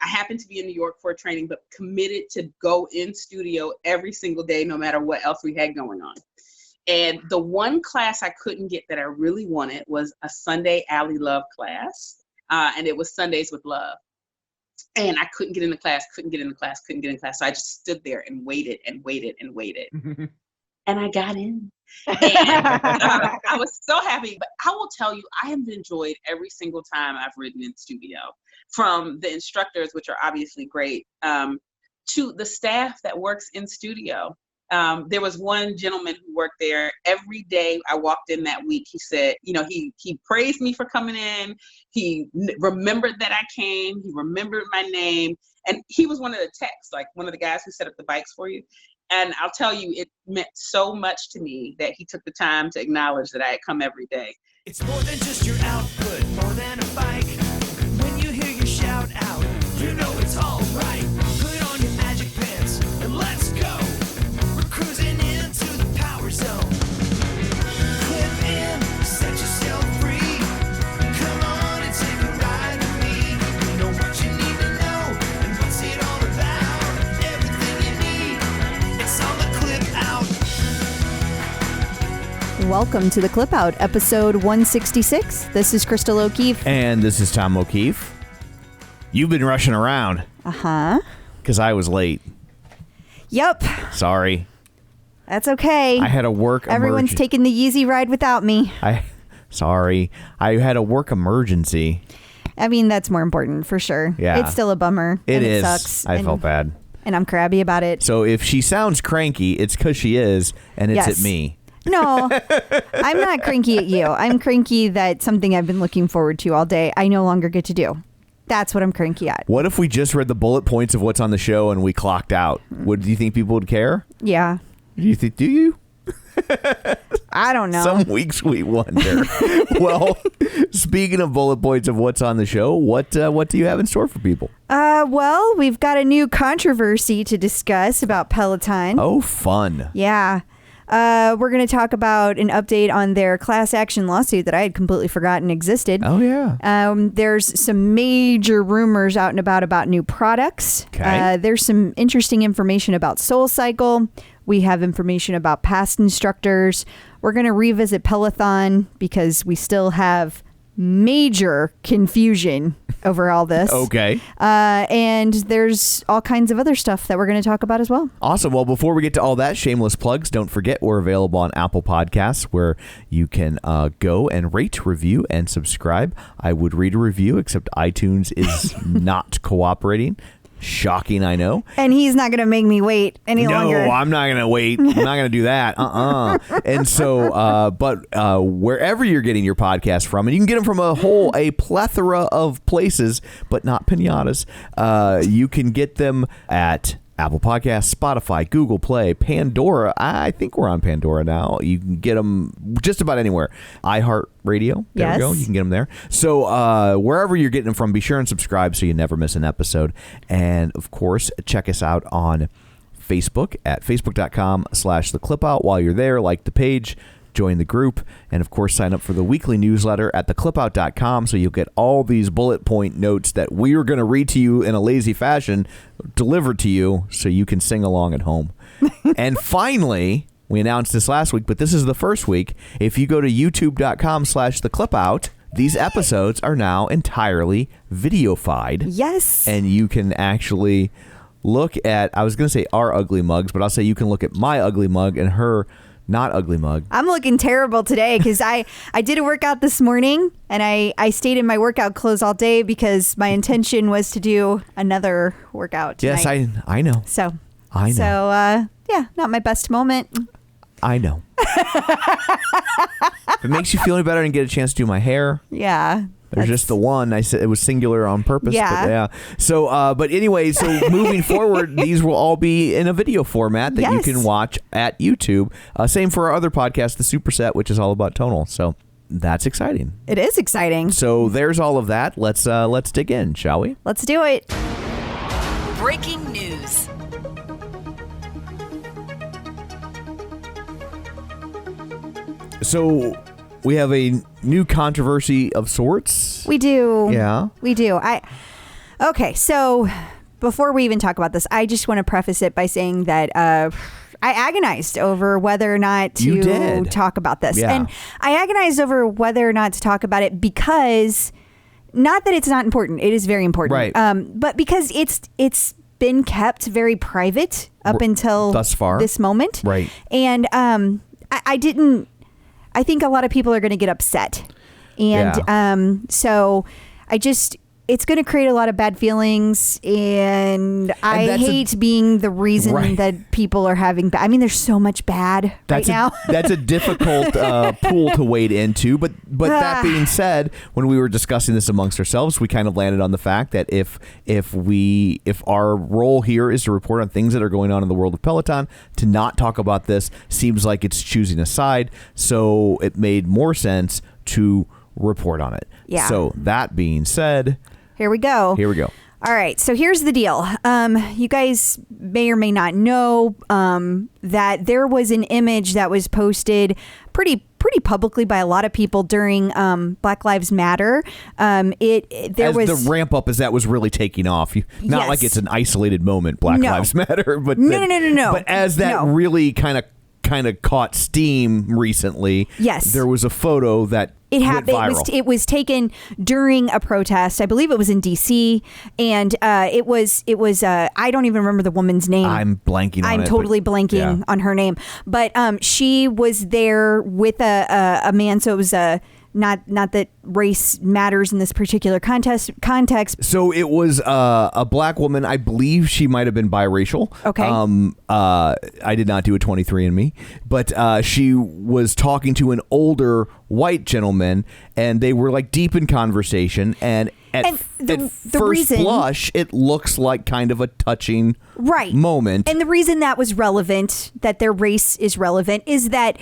I happened to be in New York for a training, but committed to go in studio every single day, no matter what else we had going on. And the one class I couldn't get that I really wanted was a Sunday Alley Love class. And it was Sundays with Love. And I couldn't get in the class. So I just stood there and waited. And I got in. And I was so happy. But I will tell you, I have enjoyed every single time I've ridden in studio, from the instructors, which are obviously great, to the staff that works in studio. There was one gentleman who worked there every day I walked in that week. He said, he praised me for coming in. He remembered that I came. He remembered my name. And he was one of the techs, like one of the guys who set up the bikes for you. And I'll tell you, it meant so much to me that he took the time to acknowledge that I had come every day. It's more than just your output, more than a bike. When you hear your shout out, you know it's all right. Put on your magic pants and let's go. We're cruising into the power zone. Clip in, set yourself free. Come on and take a ride with me. You know what you need to know and what's it all about. Everything you need, it's on the Clip Out. Welcome to the Clip Out, episode 166. This is Crystal O'Keefe. And this is Tom O'Keefe. You've been rushing around. Uh-huh. Because I was late. Yep. Sorry. That's okay. I had a work Everyone's taking the Yeezy ride without me. Sorry. I had a work emergency. I mean, that's more important for sure. Yeah. It's still a bummer. It and is. It sucks. I felt bad. And I'm crabby about it. So if she sounds cranky, it's because she is, and it's Yes. at me. No, I'm not cranky at you. I'm cranky that something I've been looking forward to all day, I no longer get to do. That's what I'm cranky at. What if we just read the bullet points of what's on the show and we clocked out? Do you think people would care? Yeah. Do you? I don't know. Some weeks we wonder. Well, speaking of bullet points of what's on the show, what do you have in store for people? Well, we've got a new controversy to discuss about Peloton. Oh, fun. Yeah. We're going to talk about an update on their class action lawsuit that I had completely forgotten existed. Oh, yeah. There's some major rumors out and about new products. Okay. There's some interesting information about SoulCycle. We have information about past instructors. We're going to revisit Pelothon because we still have major confusion over all this. Okay. And there's all kinds of other stuff that we're going to talk about as well. Awesome. Well, before we get to all that, shameless plugs, don't forget we're available on Apple Podcasts where you can go and rate, review, and subscribe. I would read a review, except iTunes is not cooperating. Shocking, I know. And he's not going to make me wait any longer. No, I'm not going to wait. I'm not going to do that. And so, but wherever you're getting your podcast from, and you can get them from a plethora of places, but not pinatas, you can get them at Apple Podcasts, Spotify, Google Play, Pandora. I think we're on Pandora now. You can get them just about anywhere. iHeartRadio. There we go. You can get them there. So wherever you're getting them from, be sure and subscribe so you never miss an episode. And, of course, check us out on Facebook at facebook.com/theclipout. While you're there, like the page, join the group, and of course sign up for the weekly newsletter at theclipout.com so you'll get all these bullet point notes that we are going to read to you in a lazy fashion delivered to you so you can sing along at home. And finally, we announced this last week, but this is the first week. If you go to youtube.com/theclipout, these episodes are now entirely videofied. Yes. And you can actually look at, I was going to say our ugly mugs, but I'll say you can look at my ugly mug and her not ugly mug. I'm looking terrible today because I did a workout this morning and I stayed in my workout clothes all day because my intention was to do another workout tonight. Yes, I know. So I know. So yeah, not my best moment. I know. If it makes you feel any better and get a chance to do my hair. Yeah. There's just the one. I said it was singular on purpose. Yeah. But yeah. So, but anyway, so moving forward, these will all be in a video format that you can watch at YouTube. Same for our other podcast, The Superset, which is all about tonal. So that's exciting. It is exciting. So there's all of that. Let's dig in, shall we? Let's do it. Breaking news. So we have a new controversy of sorts. We do. Yeah. We do. Okay, so before we even talk about this, I just want to preface it by saying that I agonized over whether or not to talk about this. Yeah. And I agonized over whether or not to talk about it because, not that it's not important, it is very important. Right. But because it's been kept very private up until thus far, this moment. Right. And I think a lot of people are going to get upset. And so it's going to create a lot of bad feelings, and I hate being the reason that people are having bad. I mean, there's so much bad right now. That's a difficult pool to wade into. But that being said, when we were discussing this amongst ourselves, we kind of landed on the fact that if our role here is to report on things that are going on in the world of Peloton, to not talk about this seems like it's choosing a side. So it made more sense to report on it. Yeah. So that being said, Here we go. All right. So here's the deal. You guys may or may not know that there was an image that was posted pretty publicly by a lot of people during Black Lives Matter. The ramp up as that was really taking off. Not like it's an isolated moment, Black Lives Matter, but no. But as that really kind of caught steam recently, there was a photo that it happened. Viral. It was taken during a protest. I believe it was in DC, and it was. I don't even remember the woman's name. I'm blanking. I'm totally blanking on her name. But she was there with a man. So it was not that race matters in this particular context. So it was a black woman. I believe she might have been biracial. Okay. I did not do a 23andMe, but she was talking to an older white gentleman, and they were like deep in conversation. And at first blush, it looks like kind of a touching moment. And the reason that was relevant, that their race is relevant, is that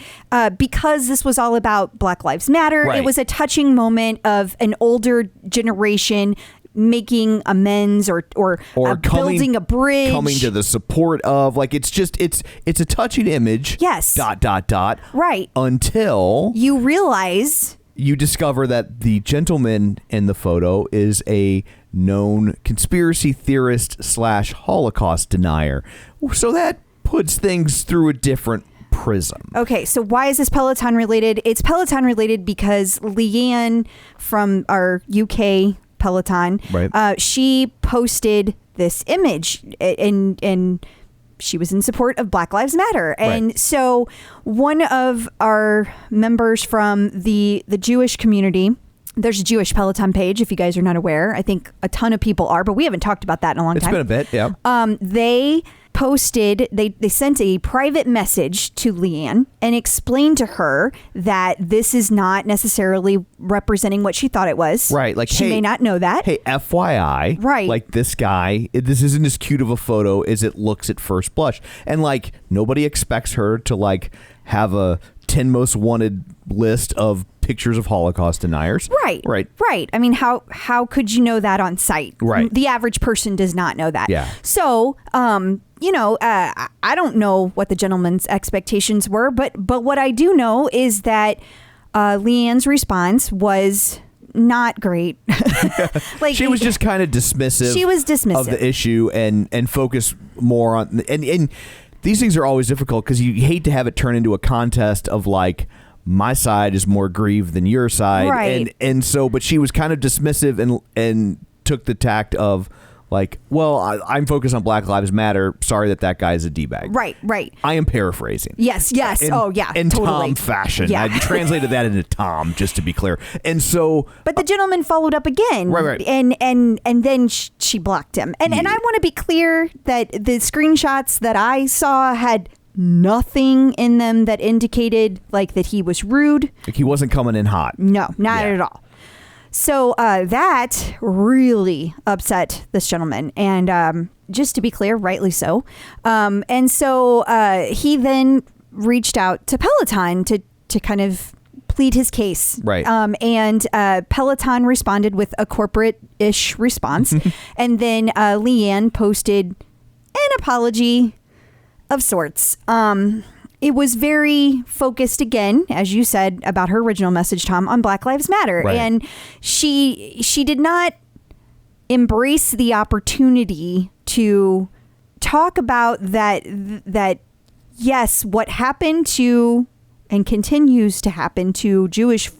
because this was all about Black Lives Matter, it was a touching moment of an older generation making amends or building a bridge, coming to the support of, like, it's a touching image. Yes. ... Right. Until you realize, you discover that the gentleman in the photo is a known conspiracy theorist / Holocaust denier. So that puts things through a different prism. Okay, so why is this Peloton related? It's Peloton related because Leanne from our UK Peloton, she posted this image, and she was in support of Black Lives Matter. And so one of our members from the Jewish community, there's a Jewish Peloton page, if you guys are not aware. I think a ton of people are, but we haven't talked about that in a long time. It's been a bit, yeah. They posted, they sent a private message to Leanne and explained to her that this is not necessarily representing what she thought it was. Right. Like, she may not know that. Hey, FYI. Right. Like, this guy, this isn't as cute of a photo as it looks at first blush. And, like, nobody expects her to, like, have a 10 most wanted list of pictures of Holocaust deniers. Right. I mean, how could you know that on site? Right. The average person does not know that. Yeah. So, I don't know what the gentleman's expectations were, but what I do know is that Leanne's response was not great. Like, she was just kind of dismissive. She was dismissive of the issue and focus more on and these things are always difficult because you hate to have it turn into a contest of, like, my side is more grieved than your side. Right. And so, but she was kind of dismissive and took the tact of, like, well, I'm focused on Black Lives Matter. Sorry that guy is a D-bag. Right. I am paraphrasing. Yes. In totally. Tom fashion. Yeah. I translated that into Tom, just to be clear. And so, but the gentleman followed up again. Right. And then she blocked him. And I want to be clear that the screenshots that I saw had nothing in them that indicated, like, that he was rude. Like, he wasn't coming in hot. No, not at all. So that really upset this gentleman. And just to be clear, rightly so. And so he then reached out to Peloton to kind of plead his case. Right. And Peloton responded with a corporate-ish response. And then Leanne posted an apology of sorts. It was very focused, again, as you said, about her original message, Tom, on Black Lives Matter. Right. And she did not embrace the opportunity to talk about that yes, what happened to and continues to happen to Jewish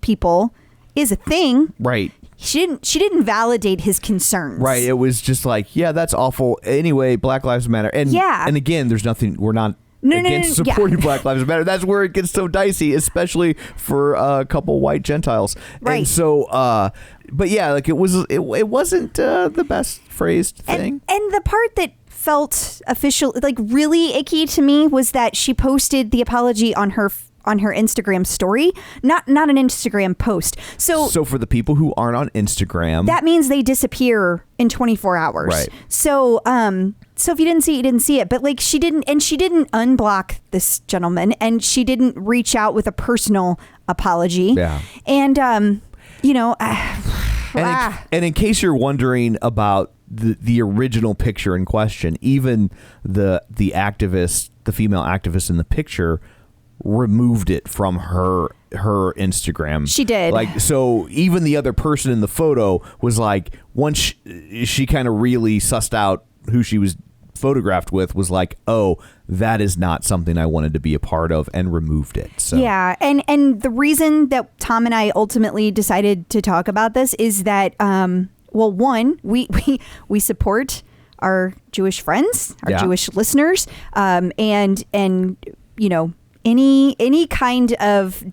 people is a thing. Right. She didn't validate his concerns. Right. It was just like, yeah, that's awful. Anyway, Black Lives Matter. And and again, there's nothing, we're not against supporting Black Lives Matter. That's where it gets so dicey, especially for a couple white Gentiles. Right. And so, but yeah, like it wasn't the best phrased thing. And the part that felt official, like really icky to me, was that she posted the apology on her Instagram story, not an Instagram post. So for the people who aren't on Instagram, that means they disappear in 24 hours. Right. So so if you didn't see it, you didn't see it. But like she didn't unblock this gentleman, and she didn't reach out with a personal apology. Yeah. And you know, and in case you're wondering about the original picture in question, even the activist, the female activist in the picture, removed it from her Instagram. She did. Like, so even the other person in the photo was like, once she kind of really sussed out who she was photographed with, was like, oh, that is not something I wanted to be a part of, and removed it. So yeah, and the reason that Tom and I ultimately decided to talk about this is that well, one, we support our Jewish friends, our Jewish listeners, and you know, any kind of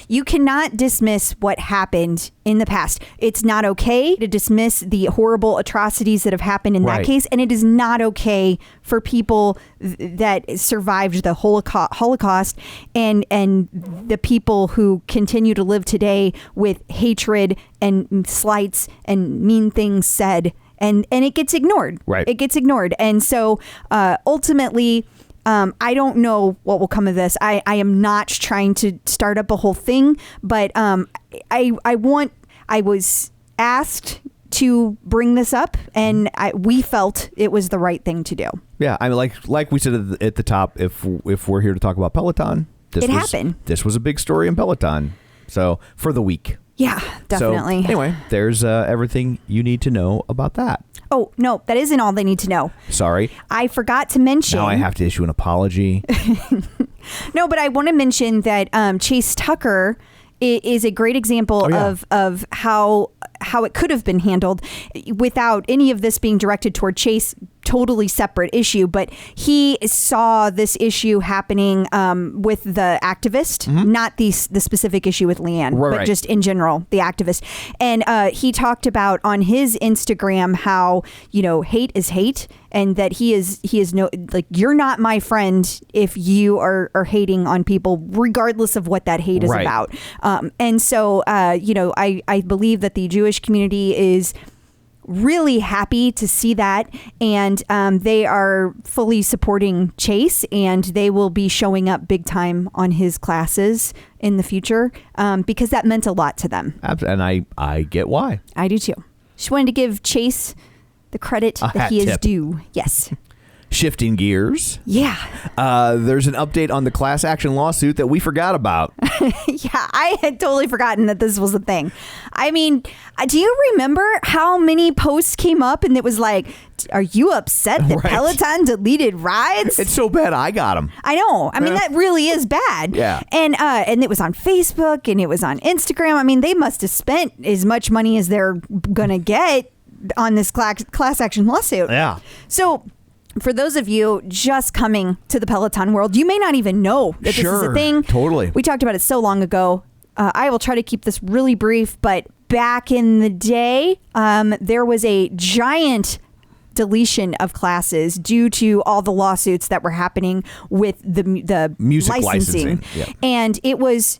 you cannot dismiss what happened in the past. It's not okay to dismiss the horrible atrocities that have happened in that case, and it is not okay for people that survived the Holocaust and the people who continue to live today with hatred and slights and mean things said, and it gets ignored. Right. It gets ignored, and so ultimately, I don't know what will come of this. I am not trying to start up a whole thing, but I was asked to bring this up, and we felt it was the right thing to do. Yeah, I mean, like we said at the top, if we're here to talk about Peloton, happened. This was a big story in Peloton. So for the week. Yeah, definitely. So, anyway, there's everything you need to know about that. Oh, no, that isn't all they need to know. Sorry. I forgot to mention. Now I have to issue an apology. No, but I want to mention that Chase Tucker is a great example of how it could have been handled without any of this being directed toward Chase. Totally separate issue, but he saw this issue happening with the activist, not the specific issue with Leanne, but just in general, the activist. And he talked about on his Instagram how, you know, hate is hate, and that he is no, like, you're not my friend if you are hating on people, regardless of what that hate is about. And so, you know, I believe that the Jewish community is really happy to see that, and they are fully supporting Chase, and they will be showing up big time on his classes in the future, because that meant a lot to them. And I get why. I do too. Just wanted to give Chase the credit that he is due. Yes. Shifting gears. Yeah. There's an update on the class action lawsuit that we forgot about. Yeah, I had totally forgotten that this was a thing. I mean, do you remember how many posts came up and it was like, are you upset that Peloton deleted rides? It's so bad I got them. I know. I mean, that really is bad. Yeah. And it was on Facebook and it was on Instagram. I mean, they must have spent as much money as they're going to get on this class action lawsuit. Yeah. So for those of you just coming to the Peloton world, you may not even know that this is a thing. Totally. We talked about it so long ago. I will try to keep this really brief, but back in the day, there was a giant deletion of classes due to all the lawsuits that were happening with the music licensing. Yep. And it was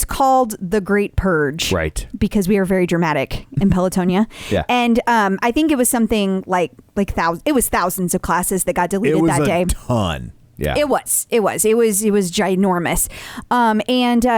called the Great Purge. Right. Because we are very dramatic in Pelotonia. Yeah. And I think it was something like thousands of classes that got deleted that day. It was a ton. Yeah. It was ginormous.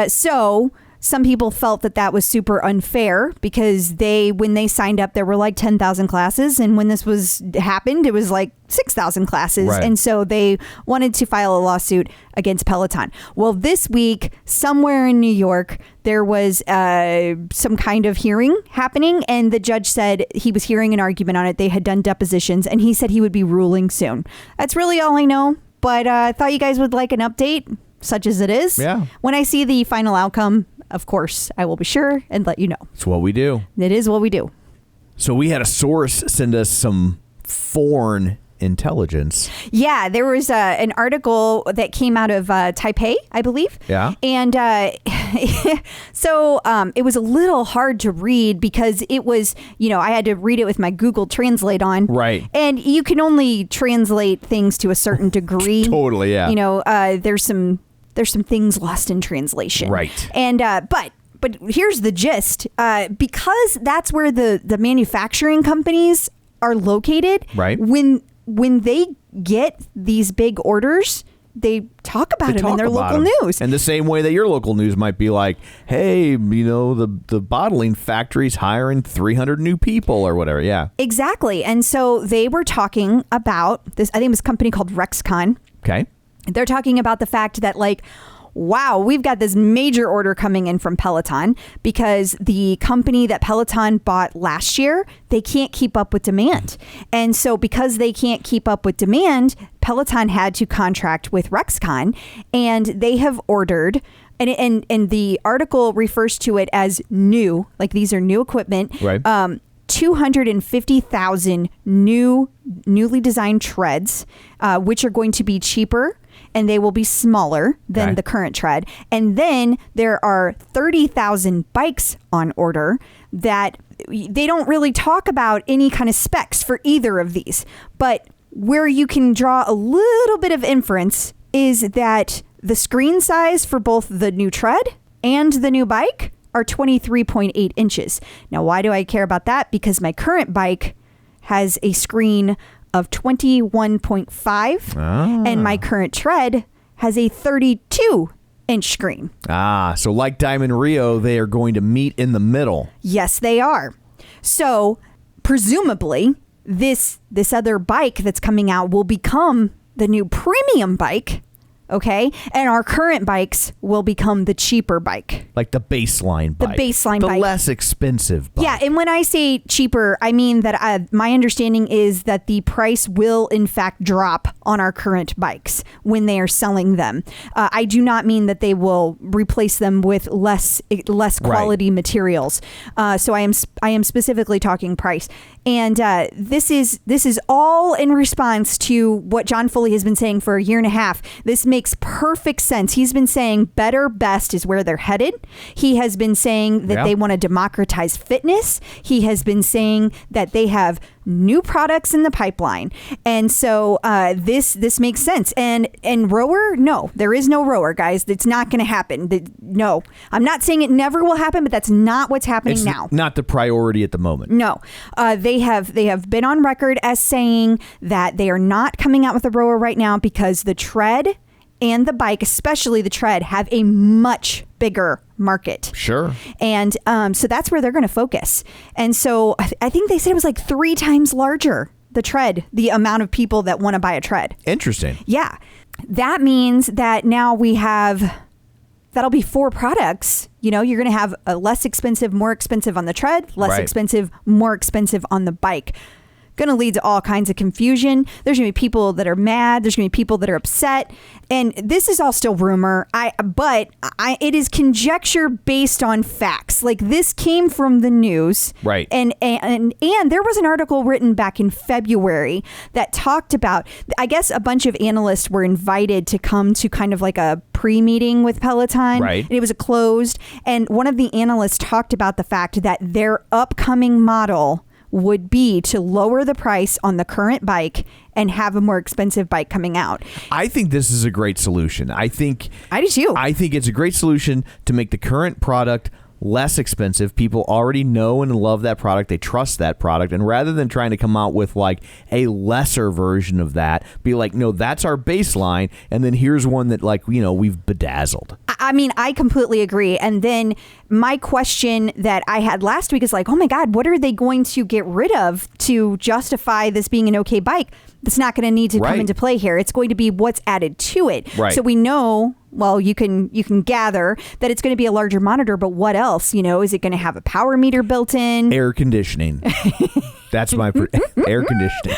So Some people felt that that was super unfair because when they signed up, there were like 10,000 classes. And when this happened, it was like 6,000 classes. Right. And so they wanted to file a lawsuit against Peloton. Well, this week, somewhere in New York, there was some kind of hearing happening. And the judge said he was hearing an argument on it. They had done depositions and he said he would be ruling soon. That's really all I know. But I thought you guys would like an update, such as it is. Yeah. When I see the final outcome, of course, I will be sure and let you know. It's what we do. It is what we do. So we had a source send us some foreign intelligence. Yeah, there was an article that came out of Taipei, I believe. Yeah. And so it was a little hard to read because it was, I had to read it with my Google Translate on. Right. And you can only translate things to a certain degree. Totally, yeah. There's some things lost in translation. Right. And but here's the gist. Because that's where the manufacturing companies are located. Right. When they get these big orders, they talk about them in their local news. And the same way that your local news might be like, hey, the bottling factory's hiring 300 new people or whatever. Yeah. Exactly. And so they were talking about this. I think it was a company called Rexcon. Okay. They're talking about the fact that wow, we've got this major order coming in from Peloton because the company that Peloton bought last year, they can't keep up with demand. And so because they can't keep up with demand, Peloton had to contract with Rexcon, and they have ordered, and the article refers to it as new, like these are new equipment. Right. 250,000 newly designed treads, which are going to be cheaper and they will be smaller than the current tread. And then there are 30,000 bikes on order that they don't really talk about any kind of specs for either of these. But where you can draw a little bit of inference is that the screen size for both the new tread and the new bike are 23.8 inches. Now, why do I care about that? Because my current bike has a screen of 21.5 and my current tread has a 32-inch screen. So like Diamond Rio, they are going to meet in the middle. Yes, they are. So presumably this other bike that's coming out will become the new premium bike. Okay. And our current bikes will become the cheaper bike. Like the baseline bike. The baseline bike. The less expensive bike. Yeah. And when I say cheaper, I mean that my understanding is that the price will in fact drop on our current bikes when they are selling them. I do not mean that they will replace them with less quality materials. So I am specifically talking price. And this is all in response to what John Foley has been saying for a year and a half. This makes perfect sense. He's been saying better, best is where they're headed. He has been saying that they want to democratize fitness. He has been saying that they have new products in the pipeline. And so this makes sense. And rower, no, there is no rower, guys. It's not going to happen. No, I'm not saying it never will happen, but that's not what's happening now. Not the priority at the moment. No, they have been on record as saying that they are not coming out with a rower right now because the tread and the bike, especially the tread, have a much bigger market. Sure. And so that's where they're going to focus. And so I think they said it was like 3 times larger, the tread, the amount of people that want to buy a tread. Interesting. Yeah. That means that now that'll be 4 products. You're going to have a less expensive, more expensive on the tread, less expensive, more expensive on the bike. Going to lead to all kinds of confusion. There's going to be people that are mad. There's going to be people that are upset. And this is all still rumor. But it is conjecture based on facts. Like this came from the news. Right. And there was an article written back in February that talked about, I guess a bunch of analysts were invited to come to kind of like a pre-meeting with Peloton. Right. And it was closed. And one of the analysts talked about the fact that their upcoming model would be to lower the price on the current bike and have a more expensive bike coming out. I think this is a great solution. I do too. I think it's a great solution to make the current product less expensive. People already know and love that product. They trust that product. And rather than trying to come out with like a lesser version of that, be like, no, that's our baseline. And then here's one that we've bedazzled. I mean, I completely agree. And then my question that I had last week is like, oh my God, what are they going to get rid of to justify this being an okay bike? That's not going to need to come into play here. It's going to be what's added to it. Right. So we know, well, you can gather that it's going to be a larger monitor, but what else? You know, is it going to have a power meter built in? Air conditioning. That's my air conditioning.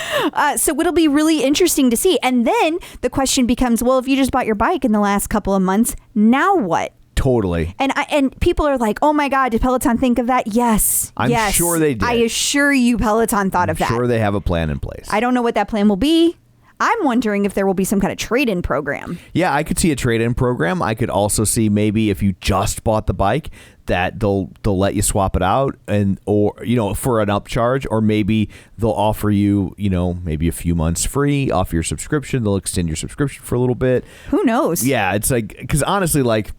So it'll be really interesting to see. And then the question becomes, well, if you just bought your bike in the last couple of months, now what? Totally. And people are like, oh my God, did Peloton think of that? Yes. I'm sure they did. I assure you Peloton thought of that. I'm sure they have a plan in place. I don't know what that plan will be. I'm wondering if there will be some kind of trade-in program. Yeah, I could see a trade-in program. I could also see maybe if you just bought the bike that they'll let you swap it out or for an upcharge, or maybe they'll offer you, maybe a few months free off your subscription. They'll extend your subscription for a little bit. Who knows? Yeah, it's like, because honestly, like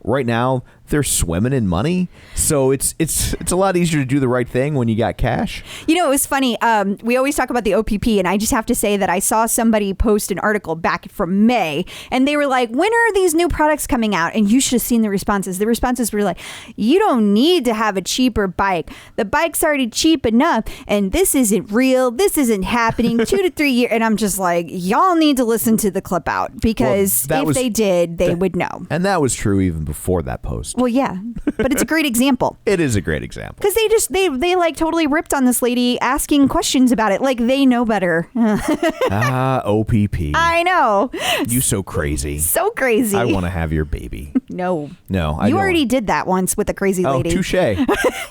right now they're swimming in money, so it's a lot easier to do the right thing when you got cash. It was funny. We always talk about the OPP, and I just have to say that I saw somebody post an article back from May, and they were like, when are these new products coming out? And you should have seen the responses. The responses were like, you don't need to have a cheaper bike. The bike's already cheap enough, and this isn't real. This isn't happening. 2 to 3 years. And I'm just like, y'all need to listen to the clip out, because they did, they would know. And that was true even before that post. Well, yeah, but it's a great example. It is a great example. Because they like totally ripped on this lady asking questions about it. Like they know better. OPP. I know. You so crazy. So crazy. I want to have your baby. No, I you don't. Already did that once with a crazy lady. Oh, touche.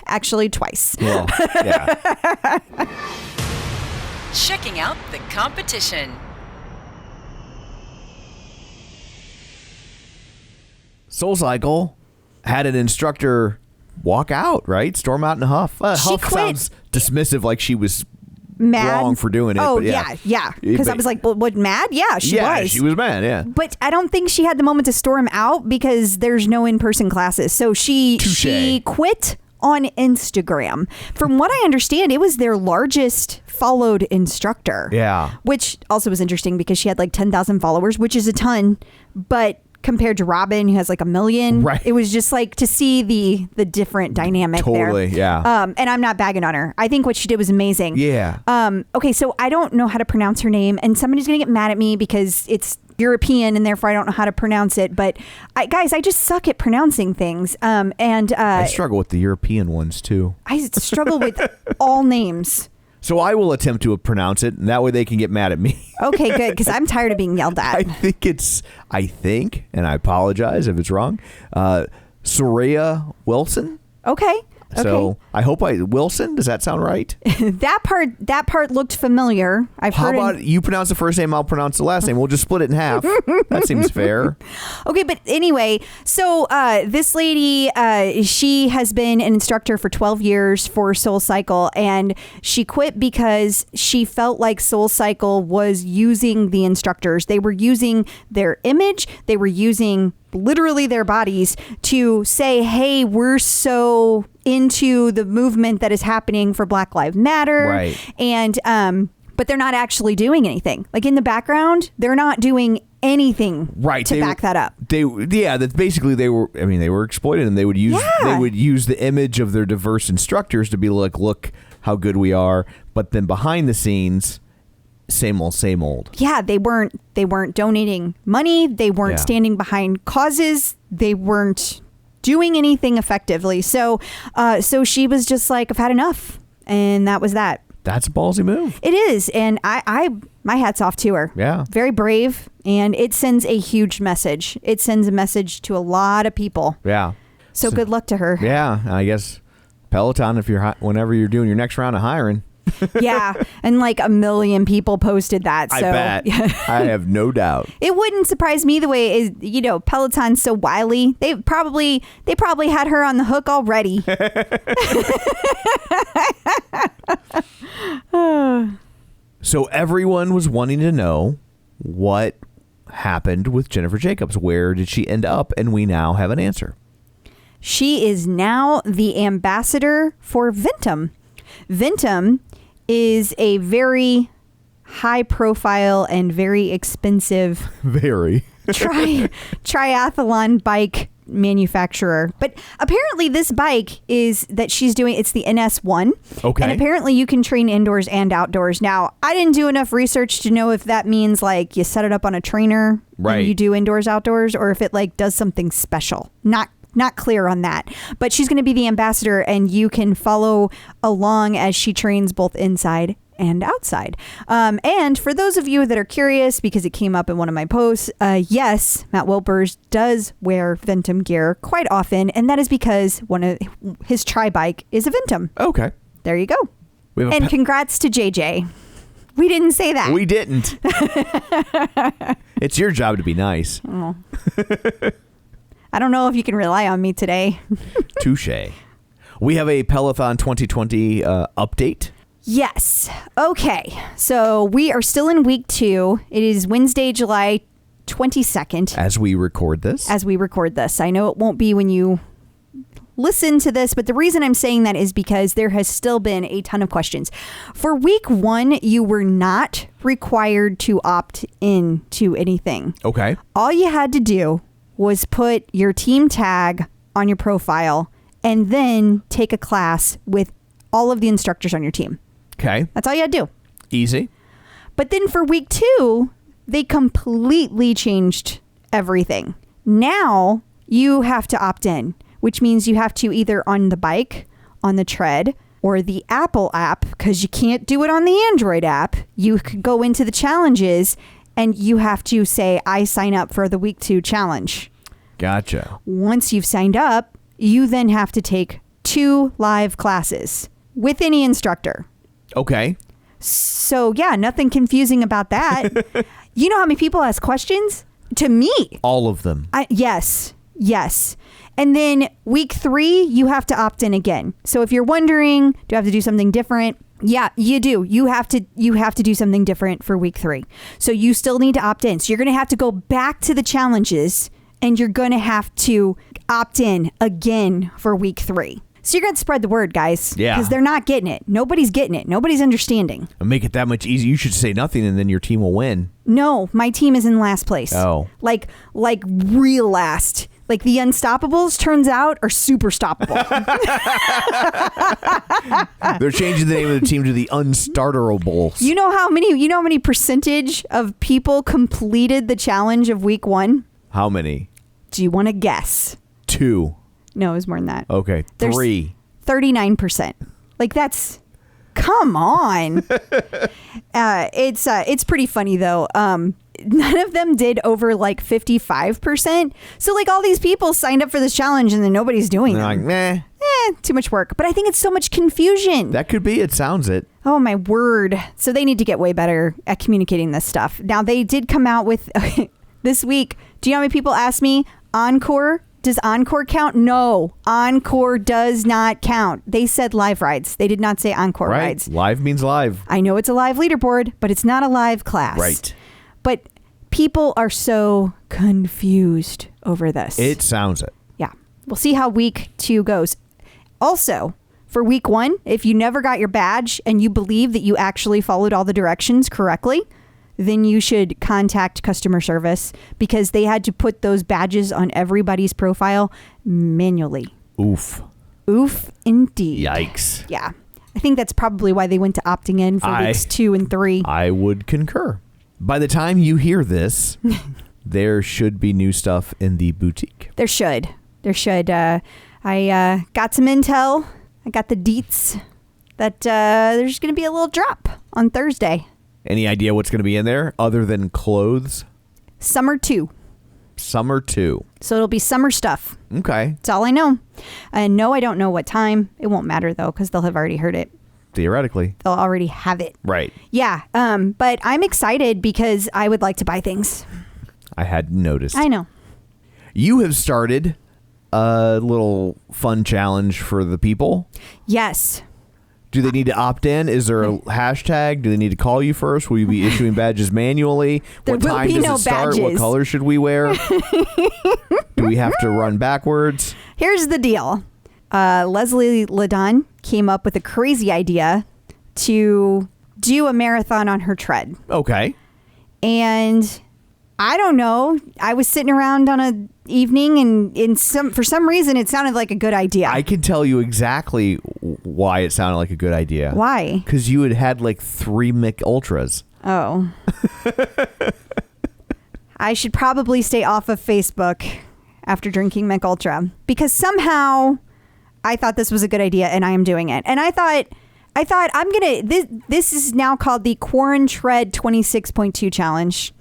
Actually, twice. Well, yeah. Checking out the competition. SoulCycle had an instructor walk out, right? Storm out in a huff. Huff quit. Sounds dismissive, like she was mad. wrong for doing it. Oh, but yeah. Because I was like, well, what, mad? Yeah, she was. She was mad, yeah. But I don't think she had the moment to storm out because there's no in-person classes. So she quit on Instagram. From what I understand, it was their largest followed instructor. Yeah. Which also was interesting because she had like 10,000 followers, which is a ton. But compared to Robin, who has like 1 million, right. It was just like to see the different dynamic there. Totally, yeah. And I'm not bagging on her. I think what she did was amazing. Yeah. Okay, so I don't know how to pronounce her name, and somebody's going to get mad at me because it's European and therefore I don't know how to pronounce it. But guys, I just suck at pronouncing things. I struggle with the European ones too. I struggle with all names. So I will attempt to pronounce it, and that way they can get mad at me. Okay, good, because I'm tired of being yelled at. I think, and I apologize if it's wrong, Soeuraya Wilson. Okay. So I hope Wilson. Does that sound right? That part looked familiar. How about you pronounce the first name, I'll pronounce the last name. We'll just split it in half. That seems fair. Okay, but anyway, so this lady, she has been an instructor for 12 years for SoulCycle, and she quit because she felt like SoulCycle was using the instructors. They were using their image. They were using literally their bodies to say, hey, we're so into the movement that is happening for Black Lives Matter. Right. And but they're not actually doing anything. Like in the background, they're not doing anything to back that up. That's basically they were exploited, and they would use the image of their diverse instructors to be like, look how good we are, but then behind the scenes, same old. Yeah, they weren't donating money. They weren't standing behind causes. They weren't doing anything effectively. So she was just like, I've had enough. And that was that. That's a ballsy move. It is. And I my hat's off to her. Yeah. Very brave. And it sends a huge message. It sends a message to a lot of people. Yeah. So good luck to her. Yeah. I guess Peloton, whenever you're doing your next round of hiring. Yeah, and like 1 million people posted that. So. I bet. I have no doubt. It wouldn't surprise me the way Peloton's so wily. They probably had her on the hook already. So everyone was wanting to know what happened with Jennifer Jacobs. Where did she end up? And we now have an answer. She is now the ambassador for Ventum. Ventum is a very high profile and very expensive triathlon bike manufacturer. But apparently this bike is that she's doing, it's the NS1. Okay. And apparently you can train indoors and outdoors. Now, I didn't do enough research to know if that means like you set it up on a trainer and you do indoors, outdoors, or if it like does something special. Not clear on that. But she's going to be the ambassador, and you can follow along as she trains both inside and outside. And for those of you that are curious, because it came up in one of my posts, yes, Matt Wilpers does wear Ventum gear quite often, and that is because one of his tri-bike is a Ventum. Okay. There you go. And congrats to JJ. We didn't say that. We didn't. It's your job to be nice. Oh. I don't know if you can rely on me today. Touche. We have a Pelothon 2020 update. Yes. Okay. So we are still in week 2. It is Wednesday, July 22nd. As we record this. I know it won't be when you listen to this, but the reason I'm saying that is because there has still been a ton of questions. For week 1, you were not required to opt in to anything. Okay. All you had to do was put your team tag on your profile and then take a class with all of the instructors on your team. Okay. That's all you had to do. Easy. But then for week 2, they completely changed everything. Now you have to opt in, which means you have to either on the bike, on the tread, or the Apple app, because you can't do it on the Android app. You could go into the challenges and you have to say, I sign up for the week 2 challenge. Gotcha. Once you've signed up, you then have to take 2 live classes with any instructor. Okay. So yeah, nothing confusing about that. You know how many people ask questions? To me. All of them. Yes. And then week 3, you have to opt in again. So if you're wondering, do I have to do something different? Yeah, you do. You have to do something different for week 3. So you still need to opt in. So you're going to have to go back to the challenges and you're going to have to opt in again for week 3. So you're going to spread the word, guys. Yeah. Because they're not getting it. Nobody's getting it. Nobody's understanding. And make it that much easier. You should say nothing and then your team will win. No, my team is in last place. Oh. Like real last. Like the Unstoppables, turns out, are super stoppable. They're changing the name of the team to the Unstarterables. You know how many percentage of people completed the challenge of week 1? How many? Do you want to guess? 2. No, it was more than that. Okay. There's 3. 39%. Like that's, come on. It's pretty funny though. None of them did over like 55%. So like all these people signed up for this challenge and then nobody's doing They're them. like, Too much work. But I think it's so much confusion. that could be. It sounds it. Oh my word. So they need to get way better at communicating this stuff. Now they did come out with this week. Do you know how many people asked me, Encore? Does Encore count? No, Encore does not count. They said live rides. They did not say Encore rides. Live means live. I know it's a live leaderboard, but it's not a live class. Right. But people are so confused over this. It sounds it. Yeah. We'll see how week 2 goes. Also, for week 1, if you never got your badge and you believe that you actually followed all the directions correctly, then you should contact customer service because they had to put those badges on everybody's profile manually. Oof. Oof, indeed. Yikes. Yeah. I think that's probably why they went to opting in for weeks 2 and 3. I would concur. By the time you hear this, there should be new stuff in the boutique. There should. I got some intel. I got the deets that there's going to be a little drop on Thursday. Any idea what's going to be in there other than clothes? Summer 2. Summer 2. So it'll be summer stuff. Okay. That's all I know. And no, I don't know what time. It won't matter though because they'll have already heard it. Theoretically. They'll already have it. Right. Yeah. But I'm excited because I would like to buy things. I hadn't noticed. I know. You have started a little fun challenge for the people. Yes. Do they need to opt in? Is there a hashtag? Do they need to call you first? Will you be issuing badges manually? There what will time be does no it start? badges. What color should we wear? Do we have to run backwards? Here's the deal. Leslie Ladon came up with a crazy idea to do a marathon on her tread. Okay. And I don't know. I was sitting around on a evening and for some reason it sounded like a good idea. I can tell you exactly why it sounded like a good idea. Why? Because you had like 3 Mick Ultras. Oh. I should probably stay off of Facebook after drinking Mick Ultra because somehow I thought this was a good idea and I am doing it. And I thought I'm going to, this is now called the Quarantread 26.2 challenge.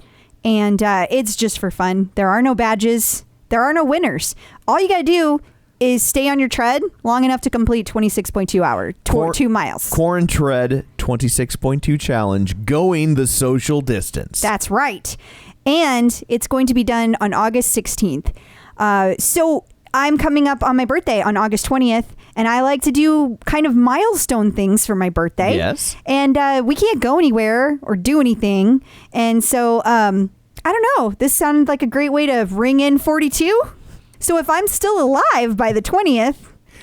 And it's just for fun. There are no badges. There are no winners. All you got to do is stay on your tread long enough to complete 26.2 hours, 2 miles. Quarantread 26.2 challenge, going the social distance. That's right. And it's going to be done on August 16th. So I'm coming up on my birthday on August 20th, and I like to do kind of milestone things for my birthday. Yes. And we can't go anywhere or do anything. And so, I don't know. This sounded like a great way to ring in 42. So if I'm still alive by the 20th,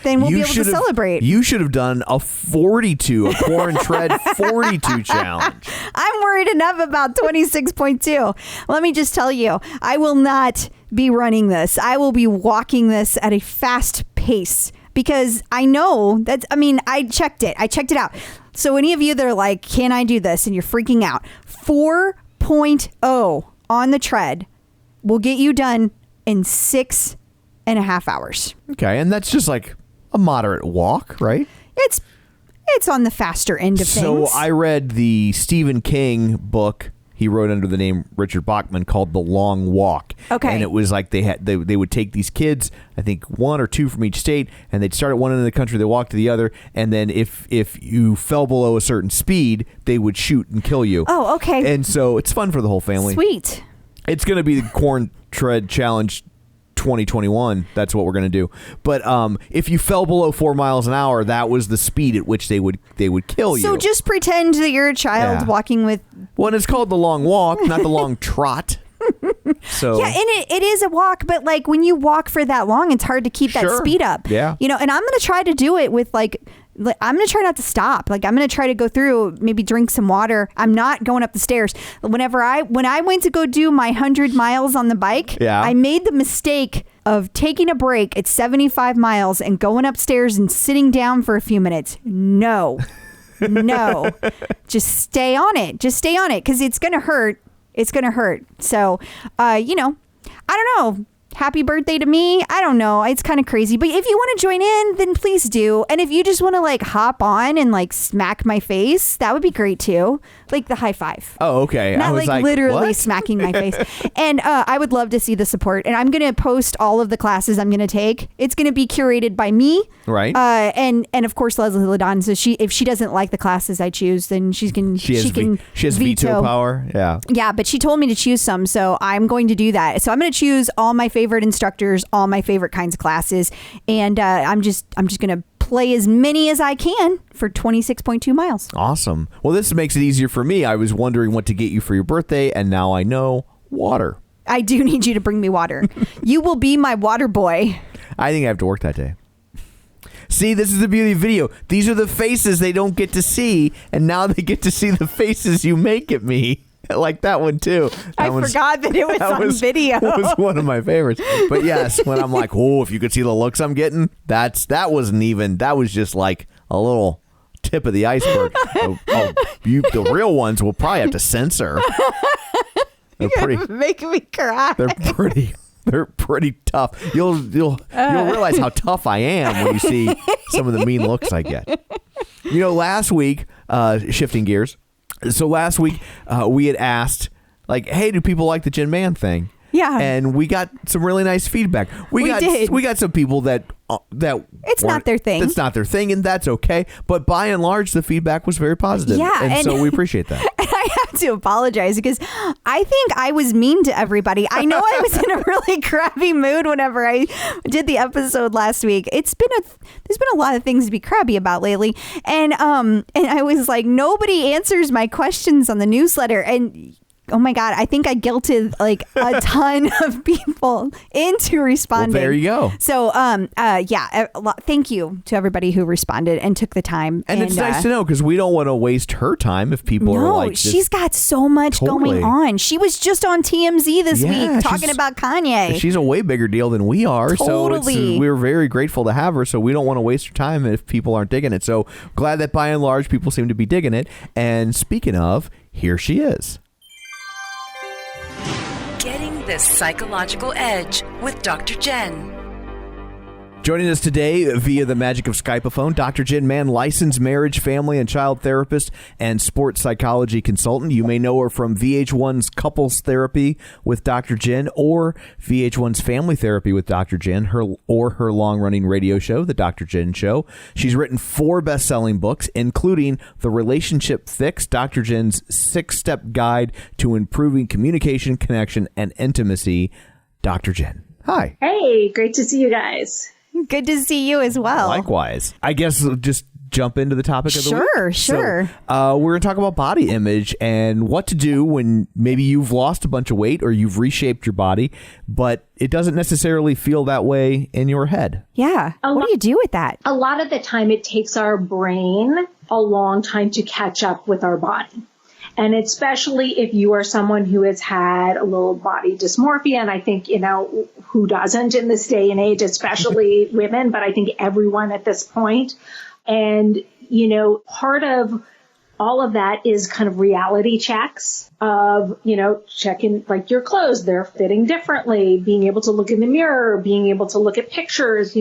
then we'll be able to celebrate. You should have done a Quarantread 42 challenge. I'm worried enough about 26.2. Let me just tell you, I will not be running this. I will be walking this at a fast pace because I know that, I checked it. I checked it out. So any of you that are like, can I do this? And you're freaking out. 4.0 on the tread will get you done in 6.5 hours. Okay. And that's just like a moderate walk, right? It's on the faster end of things. So I read the Stephen King book he wrote under the name Richard Bachman called The Long Walk. Okay. And it was like they would take these kids, I think 1 or 2 from each state, and they'd start at one end of the country, they walk to the other, and then if you fell below a certain speed, they would shoot and kill you. Oh, okay. And so it's fun for the whole family. Sweet. It's going to be the Quarantread Challenge 2021. That's what we're going to do. But if you fell below 4 miles an hour, that was the speed at which they would kill you. So just pretend that you're a child walking with. Well, it's called the long walk, not the long trot. So yeah, and it is a walk, but like when you walk for that long, it's hard to keep that speed up. Yeah, and I'm going to try to do it with I'm going to try not to stop. Like I'm going to try to go through, maybe drink some water. I'm not going up the stairs. When I went to go do my 100 miles on the bike, I made the mistake of taking a break at 75 miles and going upstairs and sitting down for a few minutes. No, just stay on it. Just stay on it because it's going to hurt. It's going to hurt. So, I don't know. Happy birthday to me. I don't know. It's kind of crazy. But if you want to join in, then please do. And if you just want to like hop on and like smack my face, that would be great too. Like the high five. Oh, okay. Not I was like literally what? smacking my face. And I would love to see the support. And I'm going to post all of the classes I'm going to take. It's going to be curated by me. Right. And of course, Leslie Ladon. So if she doesn't like the classes I choose, then she has veto power. Yeah. Yeah. But she told me to choose some. So I'm going to do that. So I'm going to choose all my favorite instructors, all my favorite kinds of classes, and I'm just gonna play as many as I can for 26.2 miles. Awesome. Well, this makes it easier for me. I was wondering what to get you for your birthday, and now I know. Water. I do need you to bring me water. You will be my water boy. I think I have to work that day. See, this is the beauty of video. These are the faces they don't get to see, and now they get to see the faces you make at me. I like that one too. I forgot that it was on video. That was one of my favorites. But yes, when I'm like, oh, if you could see the looks I'm getting, that was just like a little tip of the iceberg. The real ones will probably have to censor. You're making me cry. They're pretty tough. You'll realize how tough I am when you see some of the mean looks I get. Last week, shifting gears. So last week we had asked, like, hey, do people like the Jenn Mann thing? Yeah. And we got some really nice feedback. We got some people that it's not their thing. It's not their thing, and that's okay. But by and large, the feedback was very positive. Yeah. And so we appreciate that. And I have to apologize because I think I was mean to everybody. I know I was in a really crabby mood whenever I did the episode last week. There's been a lot of things to be crabby about lately. And I was like, nobody answers my questions on the newsletter. And oh my God, I think I guilted like a ton of people into responding. Well, there you go. So, thank you to everybody who responded and took the time. And it's nice to know because we don't want to waste her time if people are like, she's got so much going on. She was just on TMZ this week talking about Kanye. She's a way bigger deal than we are. Totally. So we're very grateful to have her. So we don't want to waste her time if people aren't digging it. So glad that by and large people seem to be digging it. And speaking of, here she is. Getting the psychological edge with Dr. Jenn. Joining us today via the magic of Skypeophone, Dr. Jenn Mann, licensed marriage, family, and child therapist and sports psychology consultant. You may know her from VH1's Couples Therapy with Dr. Jenn or VH1's Family Therapy with Dr. Jenn, her long-running radio show, The Dr. Jenn Show. She's written 4 best-selling books, including The Relationship Fix, Dr. Jenn's 6-step guide to improving communication, connection, and intimacy. Dr. Jenn, hi. Hey, great to see you guys. Good to see you as well. Likewise. I guess we'll just jump into the topic of the week. Sure. So, we're going to talk about body image and what to do when maybe you've lost a bunch of weight or you've reshaped your body, but it doesn't necessarily feel that way in your head. Yeah. What do you do with that? A lot of the time it takes our brain a long time to catch up with our body. And especially if you are someone who has had a little body dysmorphia, and I think, who doesn't in this day and age, especially women, but I think everyone at this point. And, part of all of that is kind of reality checks of, checking like your clothes, they're fitting differently, being able to look in the mirror, being able to look at pictures.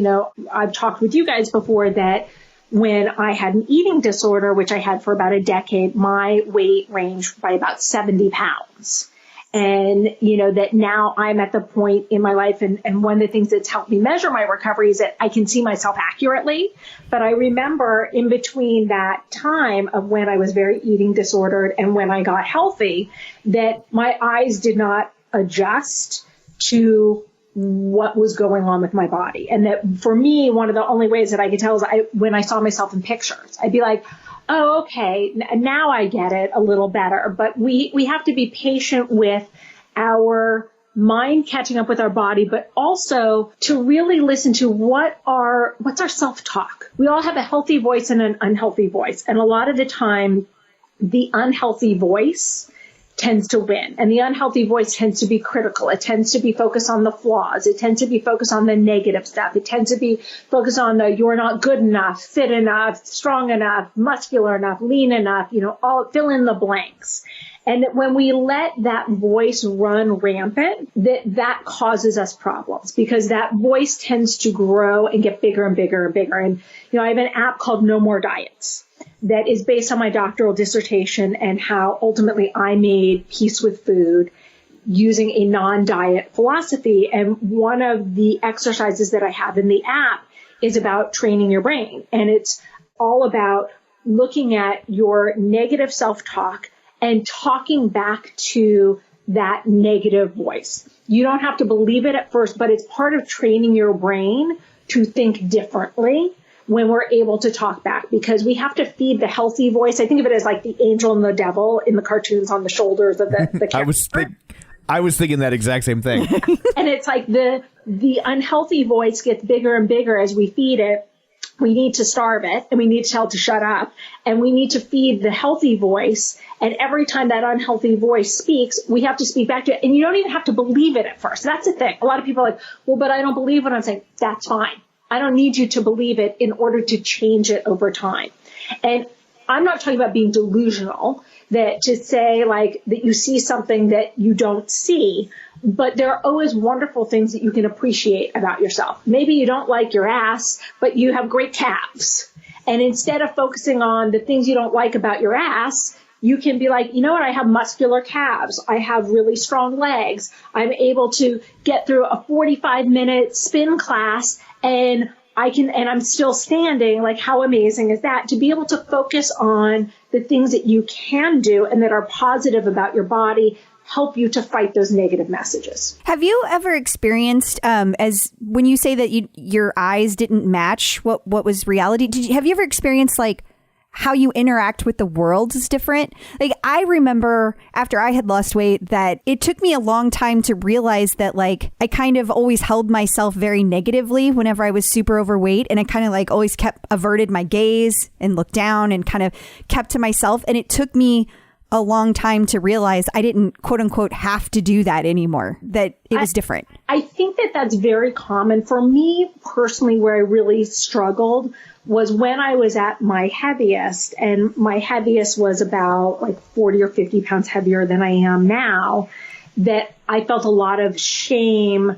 I've talked with you guys before that when I had an eating disorder, which I had for about a decade, my weight ranged by about 70 pounds. And, that now I'm at the point in my life, and one of the things that's helped me measure my recovery is that I can see myself accurately. But I remember in between that time of when I was very eating disordered and when I got healthy, that my eyes did not adjust to what was going on with my body. And that for me, one of the only ways that I could tell is when I saw myself in pictures, I'd be like, oh, okay, now I get it a little better. But we have to be patient with our mind catching up with our body, but also to really listen to what's our self-talk. We all have a healthy voice and an unhealthy voice. And a lot of the time, the unhealthy voice tends to win. And the unhealthy voice tends to be critical. It tends to be focused on the flaws. It tends to be focused on the negative stuff. It tends to be focused on the you're not good enough, fit enough, strong enough, muscular enough, lean enough, all fill in the blanks. And when we let that voice run rampant, that causes us problems because that voice tends to grow and get bigger and bigger and bigger. And, I have an app called No More Diets that is based on my doctoral dissertation and how ultimately I made peace with food using a non-diet philosophy. And one of the exercises that I have in the app is about training your brain. And it's all about looking at your negative self-talk and talking back to that negative voice. You don't have to believe it at first, but it's part of training your brain to think differently when we're able to talk back, because we have to feed the healthy voice. I think of it as like the angel and the devil in the cartoons on the shoulders of the character. I was thinking that exact same thing. And it's like the unhealthy voice gets bigger and bigger as we feed it. We need to starve it, and we need to tell it to shut up, and we need to feed the healthy voice. And every time that unhealthy voice speaks, we have to speak back to it. And you don't even have to believe it at first. That's the thing. A lot of people are like, well, but I don't believe what I'm saying. That's fine. I don't need you to believe it in order to change it over time. And I'm not talking about being delusional, that to say like that you see something that you don't see, but there are always wonderful things that you can appreciate about yourself. Maybe you don't like your ass, but you have great calves. And instead of focusing on the things you don't like about your ass, you can be like, you know what? I have muscular calves. I have really strong legs. I'm able to get through a 45-minute spin class and I'm still standing. Like, how amazing is that? To be able to focus on the things that you can do and that are positive about your body help you to fight those negative messages. Have you ever experienced, as when you say that your eyes didn't match what was reality, have you ever experienced like how you interact with the world is different. Like, I remember after I had lost weight that it took me a long time to realize that, like, I kind of always held myself very negatively whenever I was super overweight. And I kind of like always averted my gaze and looked down and kind of kept to myself. And it took me a long time to realize I didn't, quote unquote, have to do that anymore, that it was different. I think that that's very common. For me personally, where I really struggled was when I was at my heaviest, and my heaviest was about like 40 or 50 pounds heavier than I am now, that I felt a lot of shame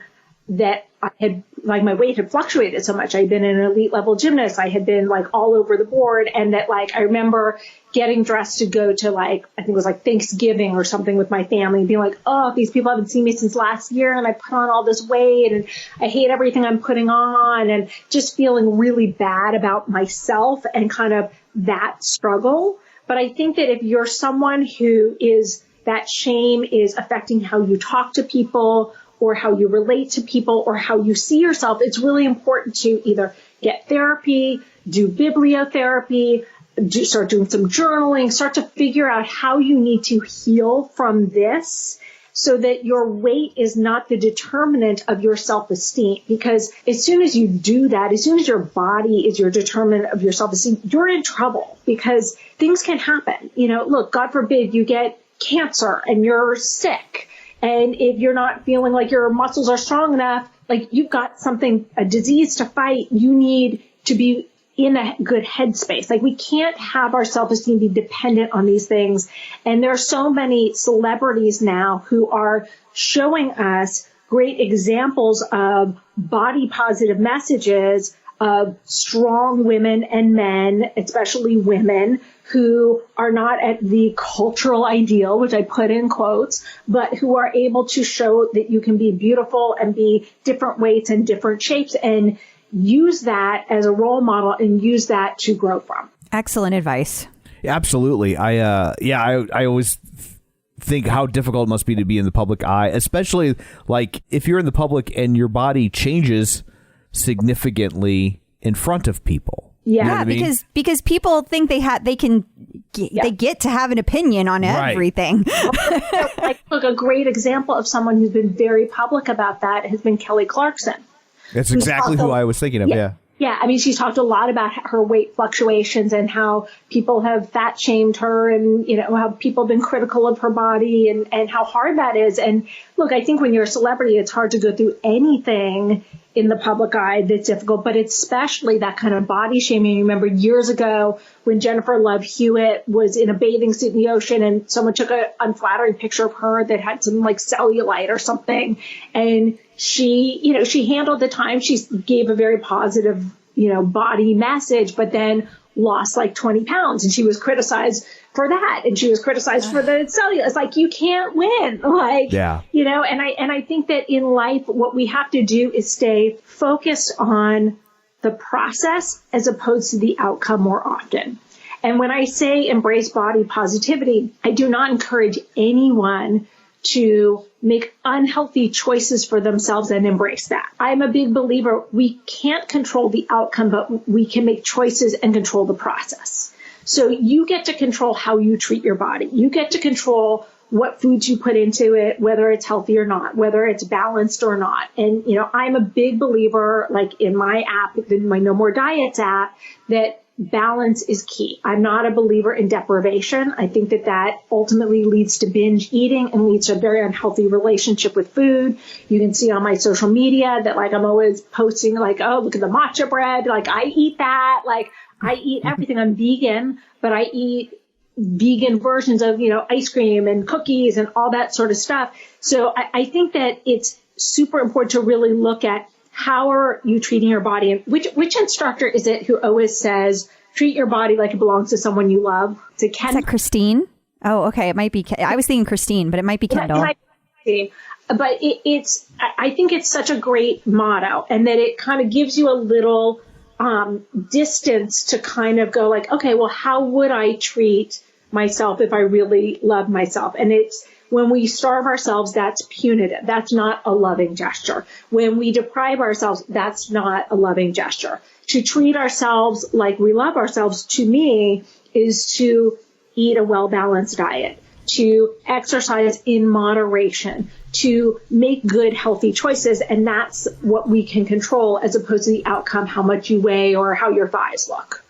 that I had, like, my weight had fluctuated so much. I'd been an elite level gymnast. I had been like all over the board. And that, like, I remember getting dressed to go to, like, I think it was like Thanksgiving or something with my family and being like, oh, these people haven't seen me since last year and I put on all this weight and I hate everything I'm putting on, and just feeling really bad about myself and kind of that struggle. But I think that if you're someone who is, that shame is affecting how you talk to people or how you relate to people or how you see yourself, it's really important to either get therapy, do bibliotherapy, start doing some journaling, start to figure out how you need to heal from this so that your weight is not the determinant of your self-esteem. Because as soon as you do that, as soon as your body is your determinant of your self-esteem, you're in trouble because things can happen. You know, look, God forbid you get cancer and you're sick. And if you're not feeling like your muscles are strong enough, like you've got something, a disease to fight, you need to be in a good headspace. Like, we can't have our self-esteem be dependent on these things. And there are so many celebrities now who are showing us great examples of body positive messages of strong women and men, especially women, who are not at the cultural ideal, which I put in quotes, but who are able to show that you can be beautiful and be different weights and different shapes, and use that as a role model and use that to grow from. Excellent advice. Absolutely. I always think how difficult it must be to be in the public eye, especially like if you're in the public and your body changes significantly in front of people. Yeah, you know what I mean? because people think they get to have an opinion on everything. Like, look, a great example of someone who's been very public about that has been Kelly Clarkson. That's exactly who I was thinking of. Yeah. Yeah, I mean, she's talked a lot about her weight fluctuations and how people have fat shamed her, and, you know, how people have been critical of her body and how hard that is. And look, I think when you're a celebrity, it's hard to go through anything in the public eye that's difficult, but it's especially that kind of body shaming. You remember years ago when Jennifer Love Hewitt was in a bathing suit in the ocean and someone took an unflattering picture of her that had some like cellulite or something. And she handled the time. She gave a very positive, body message, but then lost like 20 pounds, and she was criticized for that. And she was criticized for the cellulite. It's like, you can't win. And I think that in life, what we have to do is stay focused on the process as opposed to the outcome more often. And when I say embrace body positivity, I do not encourage anyone to make unhealthy choices for themselves and embrace that. I'm a big believer we can't control the outcome, but we can make choices and control the process. So you get to control how you treat your body. You get to control what foods you put into it, whether it's healthy or not, whether it's balanced or not. And, I'm a big believer, like in my app, in my No More Diets app, that balance is key. I'm not a believer in deprivation. I think that ultimately leads to binge eating and leads to a very unhealthy relationship with food. You can see on my social media that I'm always posting oh, look at the matcha bread. I eat that. I eat everything. I'm vegan, but I eat vegan versions of, ice cream and cookies and all that sort of stuff. So I think that it's super important to really look at how are you treating your body? And which instructor is it who always says, treat your body like it belongs to someone you love? Is that Christine? Oh, okay. It might be. I was thinking Christine, but it might be Kendall. But I think it's such a great motto, and that it kind of gives you a little distance to kind of go okay, well, how would I treat myself if I really love myself? And it's, when we starve ourselves, that's punitive. That's not a loving gesture. When we deprive ourselves, that's not a loving gesture. To treat ourselves like we love ourselves, to me, is to eat a well-balanced diet, to exercise in moderation, to make good, healthy choices. And that's what we can control as opposed to the outcome, how much you weigh or how your thighs look.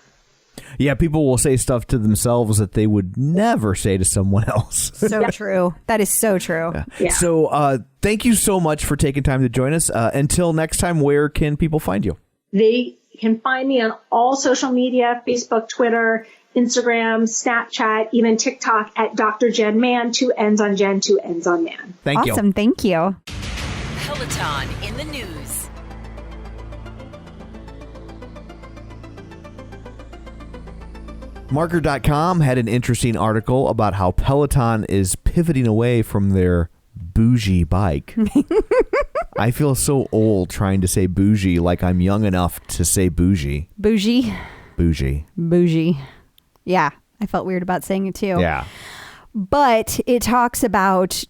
Yeah, people will say stuff to themselves that they would never say to someone else. So true. That is so true. Yeah. So thank you so much for taking time to join us. Until next time, where can people find you? They can find me on all social media, Facebook, Twitter, Instagram, Snapchat, even TikTok at Dr. Jenn Mann, 2 N's on Jen, 2 N's on Mann. Thank you. Awesome. Thank you. Peloton in the news. Marker.com had an interesting article about how Peloton is pivoting away from their bougie bike. I feel so old trying to say bougie like I'm young enough to say bougie. Bougie. Bougie. Bougie. Yeah. I felt weird about saying it too. Yeah. But it talks about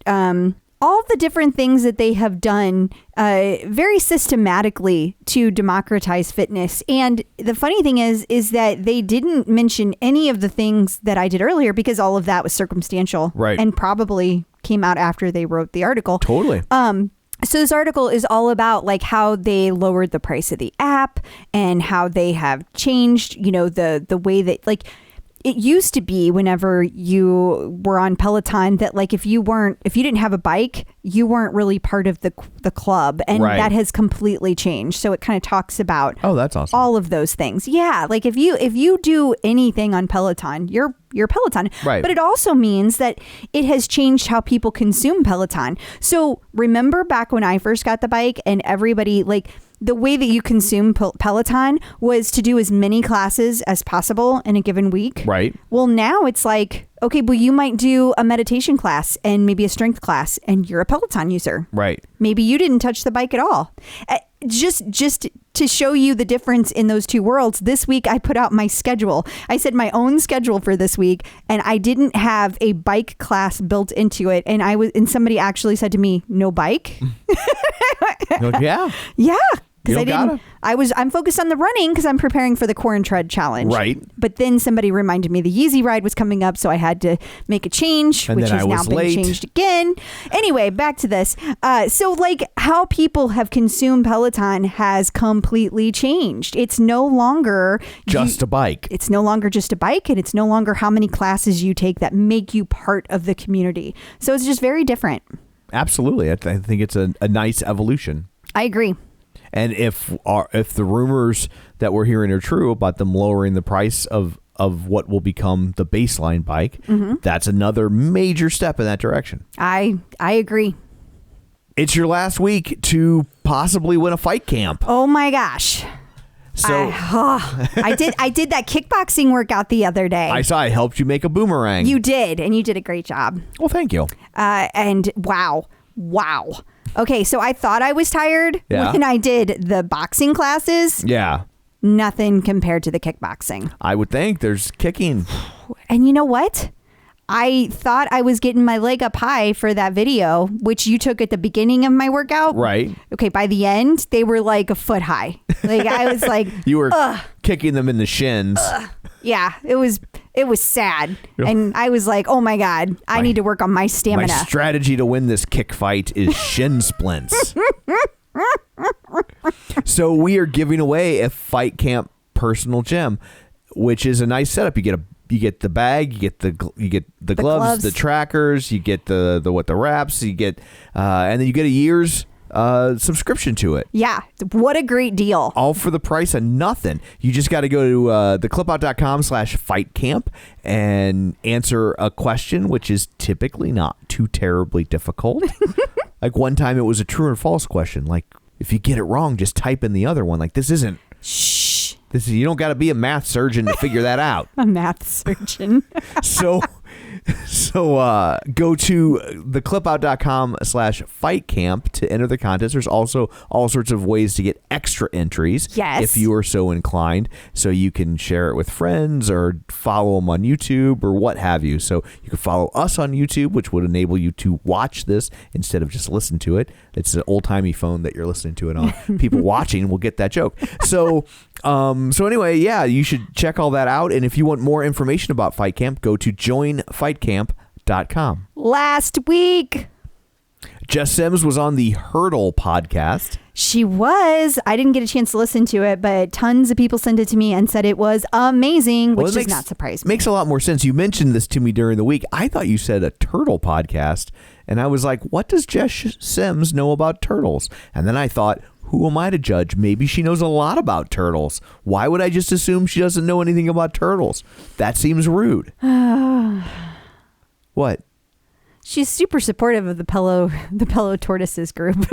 all the different things that they have done very systematically to democratize fitness. And the funny thing is that they didn't mention any of the things that I did earlier because all of that was circumstantial. Right. And probably came out after they wrote the article. Totally. So this article is all about like how they lowered the price of the app and how they have changed, you know, the way that like it used to be whenever you were on Peloton that like if you didn't have a bike, you weren't really part of the club, and Right. that has completely changed. So it kind of talks about That's awesome. all of those things. Yeah, like if you do anything on Peloton, you're Peloton. Right. But it also means that it has changed how people consume Peloton. So remember back when I first got the bike and everybody like the way that you consume Peloton was to do as many classes as possible in a given week. Right. Well, now it's like, okay, well, you might do a meditation class and maybe a strength class and you're a Peloton user. Right. Maybe you didn't touch the bike at all. Just to show you the difference in those two worlds, this week I put out my schedule. I said my own schedule for this week, and I didn't have a bike class built into it. And somebody actually said to me, "No bike." Yeah. Yeah. You Because don't gotta. I'm focused on the running because I'm preparing for the Quarantread challenge. Right. But then somebody reminded me the Yeezy ride was coming up, so I had to make a change, And which then has I now was been late. changed again. Anyway, back to this. So like how people have consumed Peloton has completely changed. It's no longer Just a bike. It's no longer just a bike, and it's no longer how many classes you take that make you part of the community. So it's just very different. Absolutely. I think it's a nice evolution. I agree. And if the rumors that we're hearing are true about them lowering the price of what will become the baseline bike, that's another major step in that direction. I agree. It's your last week to possibly win a FightCamp. Oh my gosh. So I did that kickboxing workout the other day. I saw I helped you make a boomerang. You did, and you did a great job. Well, thank you. And wow. Okay, so I thought I was tired Yeah. when I did the boxing classes. Yeah. Nothing compared to the kickboxing. I would think there's kicking. And you know what? I thought I was getting my leg up high for that video, which you took at the beginning of my workout. Right. Okay, by the end, they were like a foot high. Like I was like, You were kicking them in the shins. yeah, it was sad. And I was like, oh my God, I need to work on my stamina. My strategy to win this kick fight is shin splints. So we are giving away a FightCamp personal gym, which is a nice setup. You get the bag, you get the gloves, the trackers, you get the wraps, you get and then you get a year's subscription to it. Yeah, what a great deal. All for the price of nothing. You just got to go to theclipout.com/FightCamp and answer a question, which is typically not too terribly difficult. Like one time it was a true or false question. Like if you get it wrong, just type in the other one. Like this isn't. Shh. You don't got to be a math surgeon to figure that out. A math surgeon. So So go to theclipout.com/FightCamp to enter the contest. There's also all sorts of ways to get extra entries if you are so inclined. So you can share it with friends or follow them on YouTube or what have you. So you can follow us on YouTube, which would enable you to watch this instead of just listen to it. It's an old-timey phone that you're listening to it on. People watching will get that joke. So anyway, yeah, you should check all that out. And if you want more information about Fight Camp, go to joinfightcamp.com. Last week, Jess Sims was on the Hurdle podcast. She was. I didn't get a chance to listen to it, but tons of people sent it to me and said it was amazing, which does not surprise me. Makes a lot more sense. You mentioned this to me during the week. I thought you said a turtle podcast, and I was like, what does Jess Sims know about turtles? And then I thought, who am I to judge? Maybe she knows a lot about turtles. Why would I just assume she doesn't know anything about turtles? That seems rude. What? She's super supportive of the Pello Tortoises group.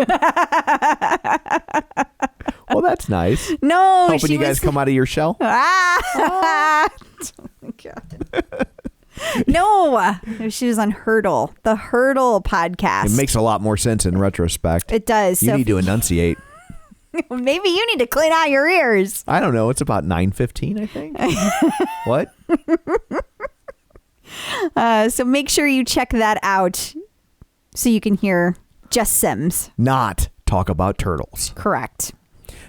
Well, that's nice. No, hoping you guys come out of your shell. Oh my God. No, she was on Hurdle, the Hurdle podcast. It makes a lot more sense in retrospect. It does. You need to enunciate. Maybe you need to clean out your ears. I don't know. It's about 9:15, I think. What? So make sure you check that out so you can hear Jess Sims. Not talk about turtles. Correct.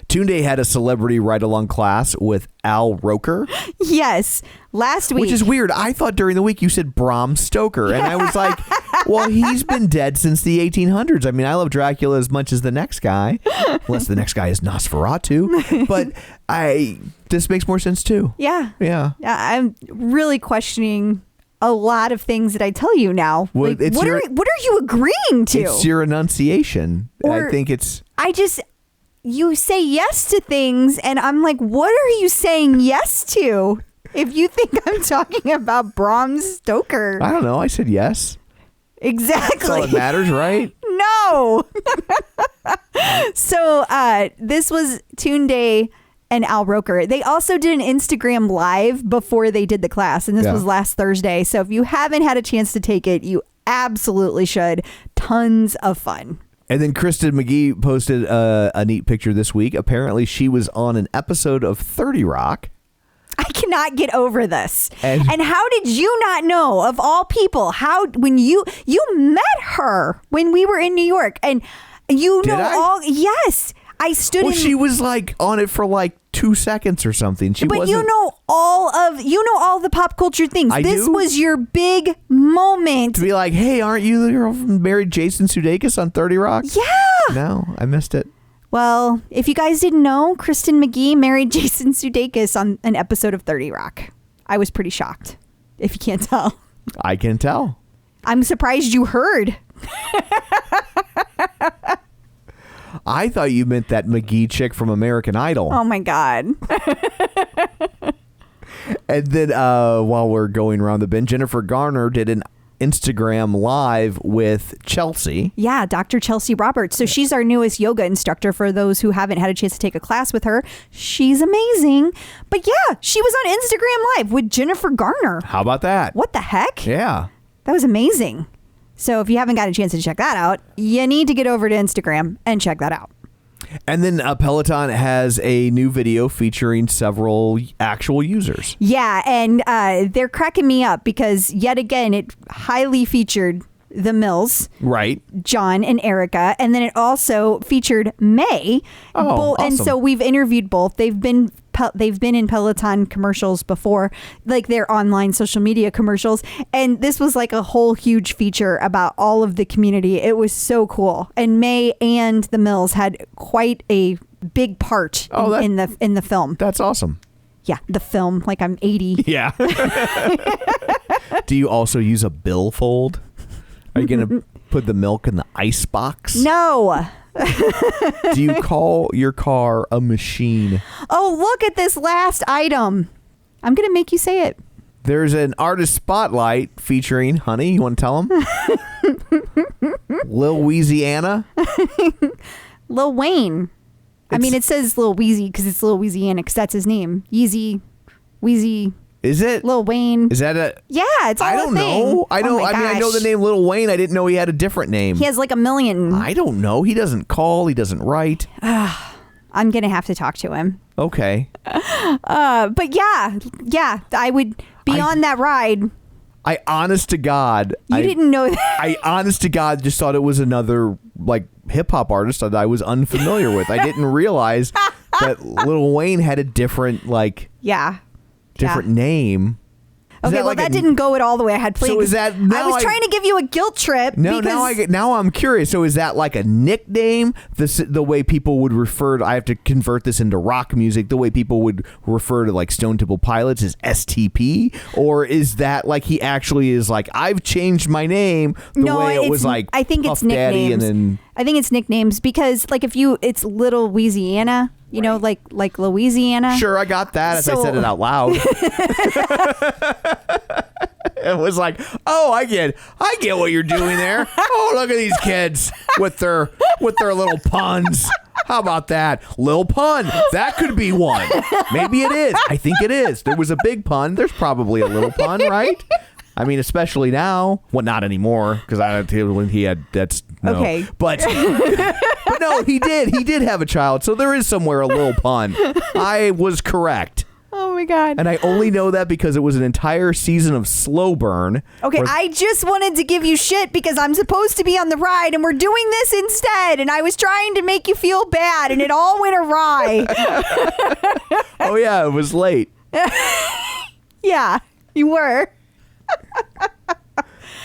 Tunde had a celebrity ride-along class with Al Roker. Yes. Last week. Which is weird. I thought during the week you said Bram Stoker. And I was like, well, he's been dead since the 1800s. I mean, I love Dracula as much as the next guy. Unless the next guy is Nosferatu. But this makes more sense too. Yeah. Yeah. I'm really questioning a lot of things that I tell you now. Well, like, what are you agreeing to? It's your enunciation. Or I think it's... You say yes to things, and I'm like, what are you saying yes to? If you think I'm talking about Bram Stoker. I don't know. I said yes. Exactly. That's all that matters, right? No. So this was Tunde and Al Roker. They also did an Instagram live before they did the class, and this was last Thursday. So if you haven't had a chance to take it, you absolutely should. Tons of fun. And then Kristen Mcgee posted a neat picture this week. Apparently, she was on an episode of 30 Rock. I cannot get over this. And how did you not know, of all people, when you met her when we were in New York, and you know all. Yes, I stood. Well, she was like on it for like 2 seconds or something. But you know all the pop culture things. This was your big moment to be like, hey, aren't you the girl from married Jason Sudeikis on 30 Rock? Yeah. No, I missed it. Well, if you guys didn't know, Kristen McGee married Jason Sudeikis on an episode of 30 Rock. I was pretty shocked, if you can't tell. I can tell. I'm surprised you heard. I thought you meant that McGee chick from American Idol. Oh, my God. And then while we're going around the bend, Jennifer Garner did an Instagram live with Chelsea. Yeah, Dr. Chelsea Roberts. So she's our newest yoga instructor for those who haven't had a chance to take a class with her. She's amazing. But yeah, she was on Instagram live with Jennifer Garner. How about that? What the heck? Yeah. That was amazing. So if you haven't got a chance to check that out, you need to get over to Instagram and check that out. And then Peloton has a new video featuring several actual users. Yeah, and they're cracking me up because yet again, it highly featured the Mills, right? John and Erica, and then it also featured May. Oh, awesome. And so we've interviewed both. They've been in Peloton commercials before, like their online social media commercials. And this was like a whole huge feature about all of the community. It was so cool. And May and the Mills had quite a big part in the film. That's awesome. Yeah, the film, like I'm 80. Yeah. Do you also use a billfold? Are you going to put the milk in the ice box? No. Do you call your car a machine? Oh, look at this last item. I'm going to make you say it. There's an artist spotlight featuring, honey, you want to tell them? Lil Louisiana? Lil Wayne. I mean, it says Lil Weezy because it's Lil Louisiana because that's his name. Yeezy, Weezy. Is it? Lil Wayne. Is that a... Yeah, it's all I don't a thing. know. I know. Oh my I mean, I know the gosh. name Lil Wayne. I didn't know he had a different name. He has like a million. I don't know. He doesn't call. He doesn't write. I'm going to have to talk to him. Okay. But yeah, I would be on that ride. I honest to God. You didn't know that. I honest to God just thought it was another like hip hop artist that I was unfamiliar with. I didn't realize that Lil Wayne had a different different name. Okay, well, that didn't go it all the way. I had played. So is that I was trying to give you a guilt trip. No, because now I'm curious. So is that like a nickname? The way people would refer to, I have to convert this into rock music. The way people would refer to like Stone Temple Pilots is STP, or is that like he actually is like I've changed my name the way it was like I think Puff it's Daddy nicknames. and then I think it's nicknames because like it's Little Louisiana. You know, like Louisiana. Sure, I got that as I said it out loud. It was like, oh, I get what you're doing there. Oh, look at these kids with their little puns. How about that? Lil Pun. That could be one. Maybe it is. I think it is. There was a big pun. There's probably a little pun, right? I mean, especially now. Well, not anymore, because when he had no. Okay. But no, he did have a child, so there is somewhere a little pun. I was correct. Oh my God. And I only know that because it was an entire season of Slow Burn. Okay, I just wanted to give you shit because I'm supposed to be on the ride and we're doing this instead. And I was trying to make you feel bad and it all went awry. Oh, yeah, it was late. Yeah, you were.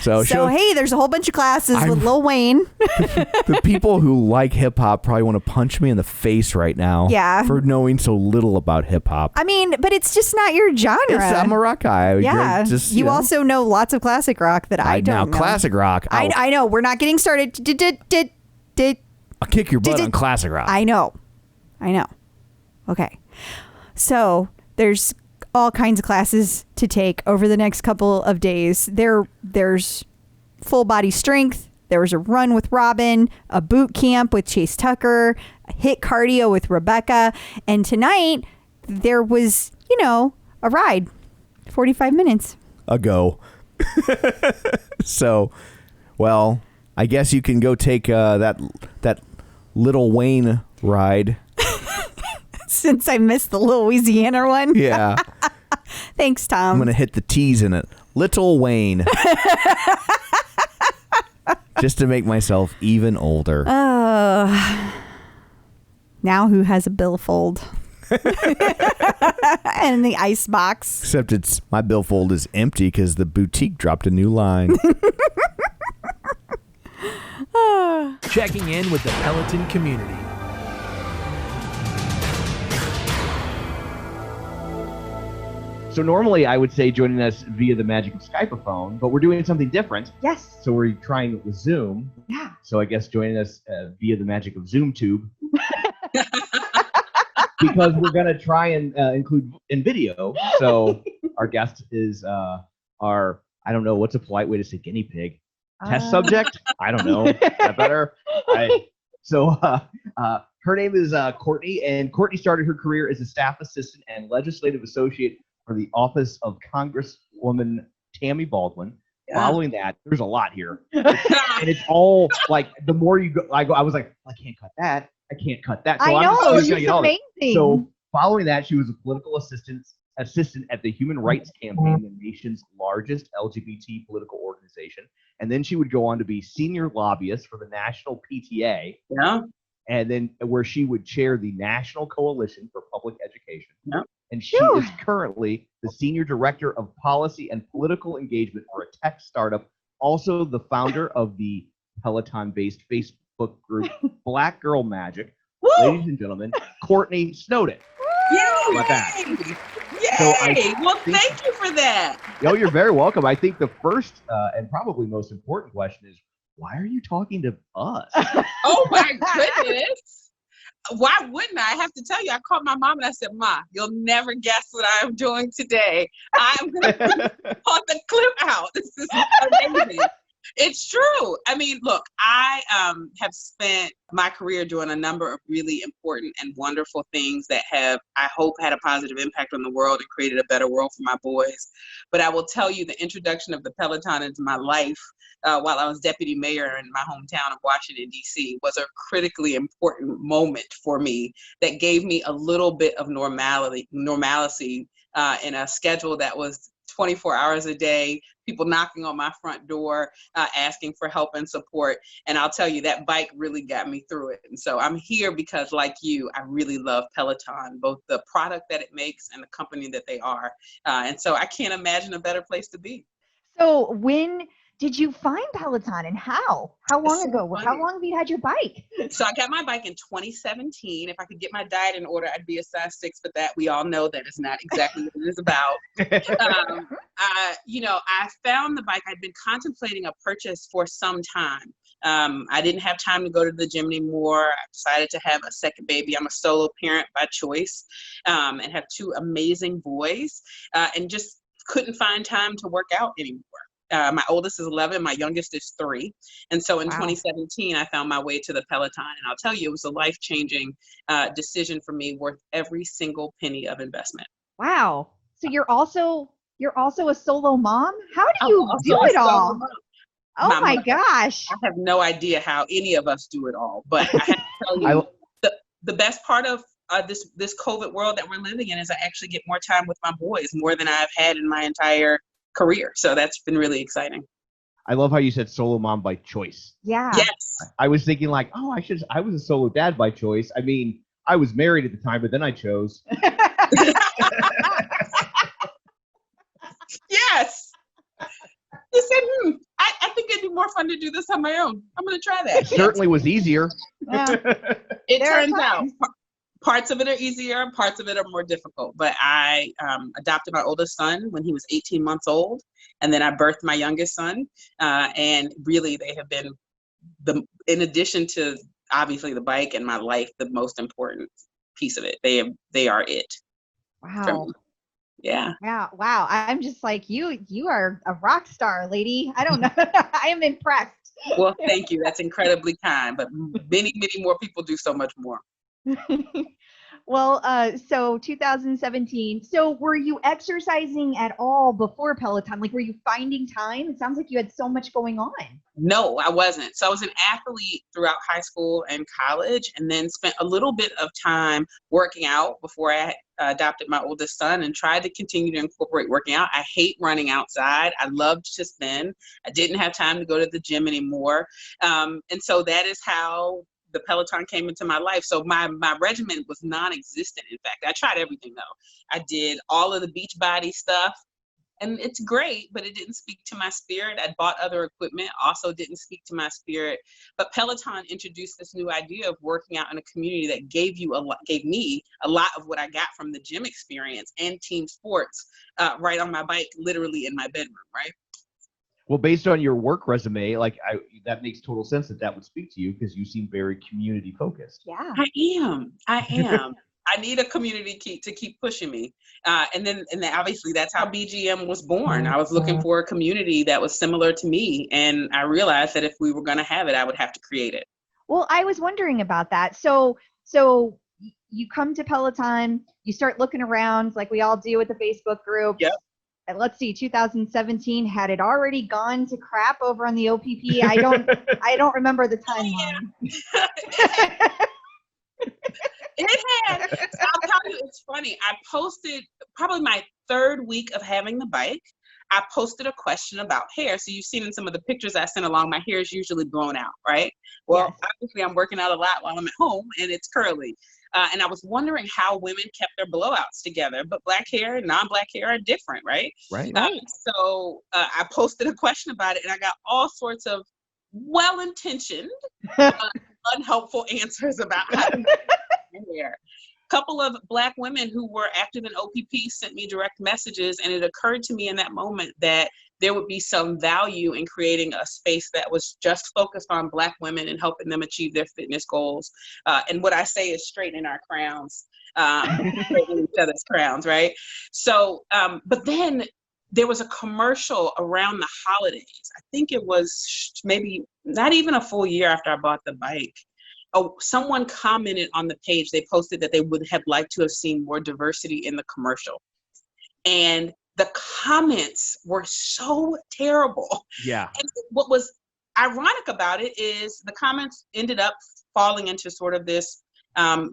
So hey, there's a whole bunch of classes with Lil Wayne. The people who like hip hop probably want to punch me in the face right now. Yeah. For knowing so little about hip hop. I mean, but it's just not your genre. I'm a rock guy. Yeah. You know. also know lots of classic rock that I don't know. Classic rock. I know. We're not getting started. I'll kick your butt on classic rock. I know. Okay. So there's all kinds of classes to take over the next couple of days. There's full body strength. There was a run with Robin, a boot camp with Chase Tucker, a HIIT cardio with Rebecca. And tonight there was, a ride, 45 minutes ago. So, well, I guess you can go take that Lil Wayne ride. Since I missed the Louisiana one. Yeah. Thanks, Tom. I'm going to hit the T's in it. Lil Wayne. Just to make myself even older. Now who has a billfold? And the ice box. Except my billfold is empty because the boutique dropped a new line. Checking in with the Peloton community. So normally I would say joining us via the magic of Skype-a-phone, but we're doing something different. Yes. So we're trying it with Zoom. Yeah. So I guess joining us via the magic of ZoomTube. Because we're going to try and include in video. So our guest is our, I don't know, what's a polite way to say guinea pig? Test subject? I don't know. Is that better? So her name is Courtney, and Courtney started her career as a staff assistant and legislative associate for the office of Congresswoman Tammy Baldwin. Yeah. Following that, there's a lot here. And it's all like, the more you go, I was like, I can't cut that. I can't cut that. So I know, she's amazing. So following that, she was a political assistant at the Human Rights Campaign, the nation's largest LGBT political organization. And then she would go on to be senior lobbyist for the National PTA. Yeah. And then where she would chair the National Coalition for Public Education. Yeah. And she is currently the senior director of policy and political engagement for a tech startup, also the founder of the Peloton-based Facebook group Black Girl Magic. Woo! Ladies and gentlemen, Courtney Snowden. Yay! How about that? Yay! Well, thank you for that. You're very welcome. I think the first and probably most important question is, why are you talking to us? Oh my goodness. Why wouldn't I? I have to tell you, I called my mom and I said, Ma, you'll never guess what I'm doing today. I'm going to put the clip out. This is amazing. It's true. I mean, look, I have spent my career doing a number of really important and wonderful things that have, I hope, had a positive impact on the world and created a better world for my boys. But I will tell you, the introduction of the Peloton into my life while I was deputy mayor in my hometown of Washington, D.C., was a critically important moment for me that gave me a little bit of normalcy in a schedule that was 24 hours a day, people knocking on my front door, asking for help and support. And I'll tell you, that bike really got me through it. And so I'm here because, like you, I really love Peloton, both the product that it makes and the company that they are. And so I can't imagine a better place to be. So when did you find Peloton and how? How long ago? How long have you had your bike? So I got my bike in 2017. If I could get my diet in order, I'd be a size 6, but that we all know that is not exactly what it is about. I found the bike. I'd been contemplating a purchase for some time. I didn't have time to go to the gym anymore. I decided to have a second baby. I'm a solo parent by choice, and have 2 amazing boys, and just couldn't find time to work out anymore. My oldest is 11, my youngest is 3. And so in 2017, I found my way to the Peloton. And I'll tell you, it was a life-changing decision for me, worth every single penny of investment. Wow. So you're also a solo mom? How do you do it all? Oh my gosh. I have no idea how any of us do it all. But I have to tell you, the best part of this COVID world that we're living in is I actually get more time with my boys, more than I've had in my entire career. So that's been really exciting. I love how you said solo mom by choice. Yeah. Yes. I was thinking like, I was a solo dad by choice. I mean, I was married at the time, but then I chose. Yes. You said, I think it'd be more fun to do this on my own. I'm going to try that. It certainly was easier. It turns out parts of it are easier, parts of it are more difficult. But I adopted my oldest son when he was 18 months old, and then I birthed my youngest son. And really, they have been, in addition to obviously the bike and my life, the most important piece of it. They are it. Wow. Yeah. Wow. I'm just like, you are a rock star, lady. I don't know. I am impressed. Well, thank you. That's incredibly kind. But many, many more people do so much more. Well, so 2017. So were you exercising at all before Peloton? Like, were you finding time? It sounds like you had so much going on. No, I wasn't. So I was an athlete throughout high school and college, and then spent a little bit of time working out before I adopted my oldest son, and tried to continue to incorporate working out. I hate running outside. I loved to spin. I didn't have time to go to the gym anymore. And so that is how the Peloton came into my life. So my regimen was non-existent. In fact, I tried everything though. I did all of the beach body stuff, and it's great, but it didn't speak to my spirit. I bought other equipment, also didn't speak to my spirit. But Peloton introduced this new idea of working out in a community that gave me a lot of what I got from the gym experience and team sports, right on my bike, literally in my bedroom, right? Well, based on your work resume, that makes total sense that would speak to you, because you seem very community focused. Yeah. I am. I need a community to keep pushing me. And then obviously that's how BGM was born. I was looking for a community that was similar to me. And I realized that if we were going to have it, I would have to create it. Well, I was wondering about that. So you come to Peloton, you start looking around like we all do with the Facebook group. Yep. And let's see, 2017, had it already gone to crap over on the OPP? I don't remember the timeline. It had. I'll tell you, it's funny. I posted probably my 3rd week of having the bike. I posted a question about hair. So you've seen in some of the pictures I sent along, my hair is usually blown out, right? Well, Yes. Obviously I'm working out a lot while I'm at home, and it's curly. And I was wondering how women kept their blowouts together, but black hair and non-black hair are different, right? Right. So I posted a question about it, and I got all sorts of well-intentioned, unhelpful answers about how to keep their hair. A couple of Black women who were active in OPP sent me direct messages, and it occurred to me in that moment that there would be some value in creating a space that was just focused on Black women and helping them achieve their fitness goals. And what I say is straightening our crowns, straightening each other's crowns, right? So, but then there was a commercial around the holidays. I think it was maybe not even a full year after I bought the bike. Oh, someone commented on the page, they posted that they would have liked to have seen more diversity in the commercial. And the comments were so terrible. Yeah. And what was ironic about it is the comments ended up falling into sort of this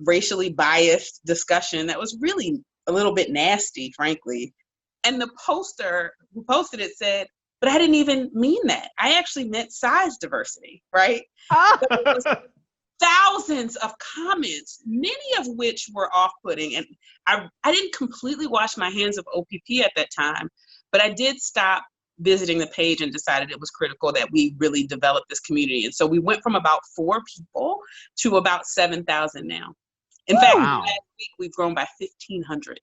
racially biased discussion that was really a little bit nasty, frankly. And the poster who posted it said, but I didn't even mean that. I actually meant size diversity, right? Thousands of comments, many of which were off-putting. And I didn't completely wash my hands of OPP at that time, but I did stop visiting the page and decided it was critical that we really develop this community. And so we went from about 4 people to about 7,000 now. In fact, last week we've grown by 1,500.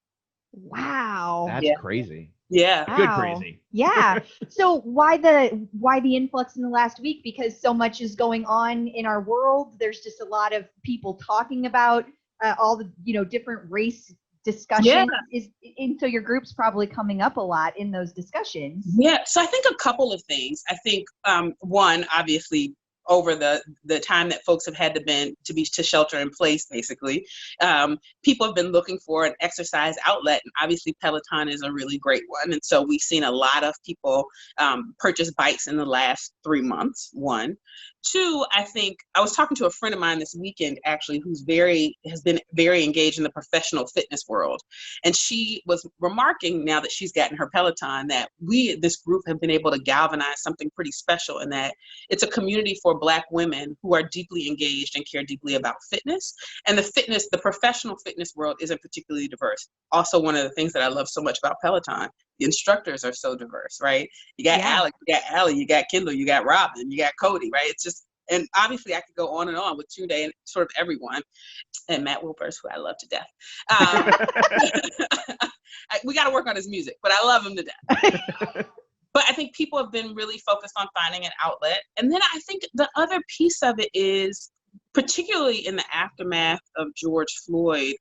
Wow. That's crazy. Yeah. Wow. Good crazy. Yeah. So why the influx in the last week? Because so much is going on in our world. There's just a lot of people talking about all the different race discussions. And so your group's probably coming up a lot in those discussions. Yeah. So I think a couple of things. I think one, obviously, over the time that folks have had to shelter in place, basically, people have been looking for an exercise outlet, and obviously Peloton is a really great one. And so we've seen a lot of people purchase bikes in the last 3 months. 1, 2, I think I was talking to a friend of mine this weekend, actually, who's has been very engaged in the professional fitness world, and she was remarking, now that she's gotten her Peloton, that this group have been able to galvanize something pretty special, in that it's a community for Black women who are deeply engaged and care deeply about fitness. And the professional fitness world isn't particularly diverse. Also, one of the things that I love so much about Peloton, the instructors are so diverse, right? You got Alex, you got Allie, you got Kendall, you got Robin, you got Cody, right? It's just, and obviously I could go on and on with Tunde and sort of everyone, and Matt Wilpers, who I love to death. We got to work on his music, but I love him to death. But I think people have been really focused on finding an outlet. And then I think the other piece of it is, particularly in the aftermath of George Floyd,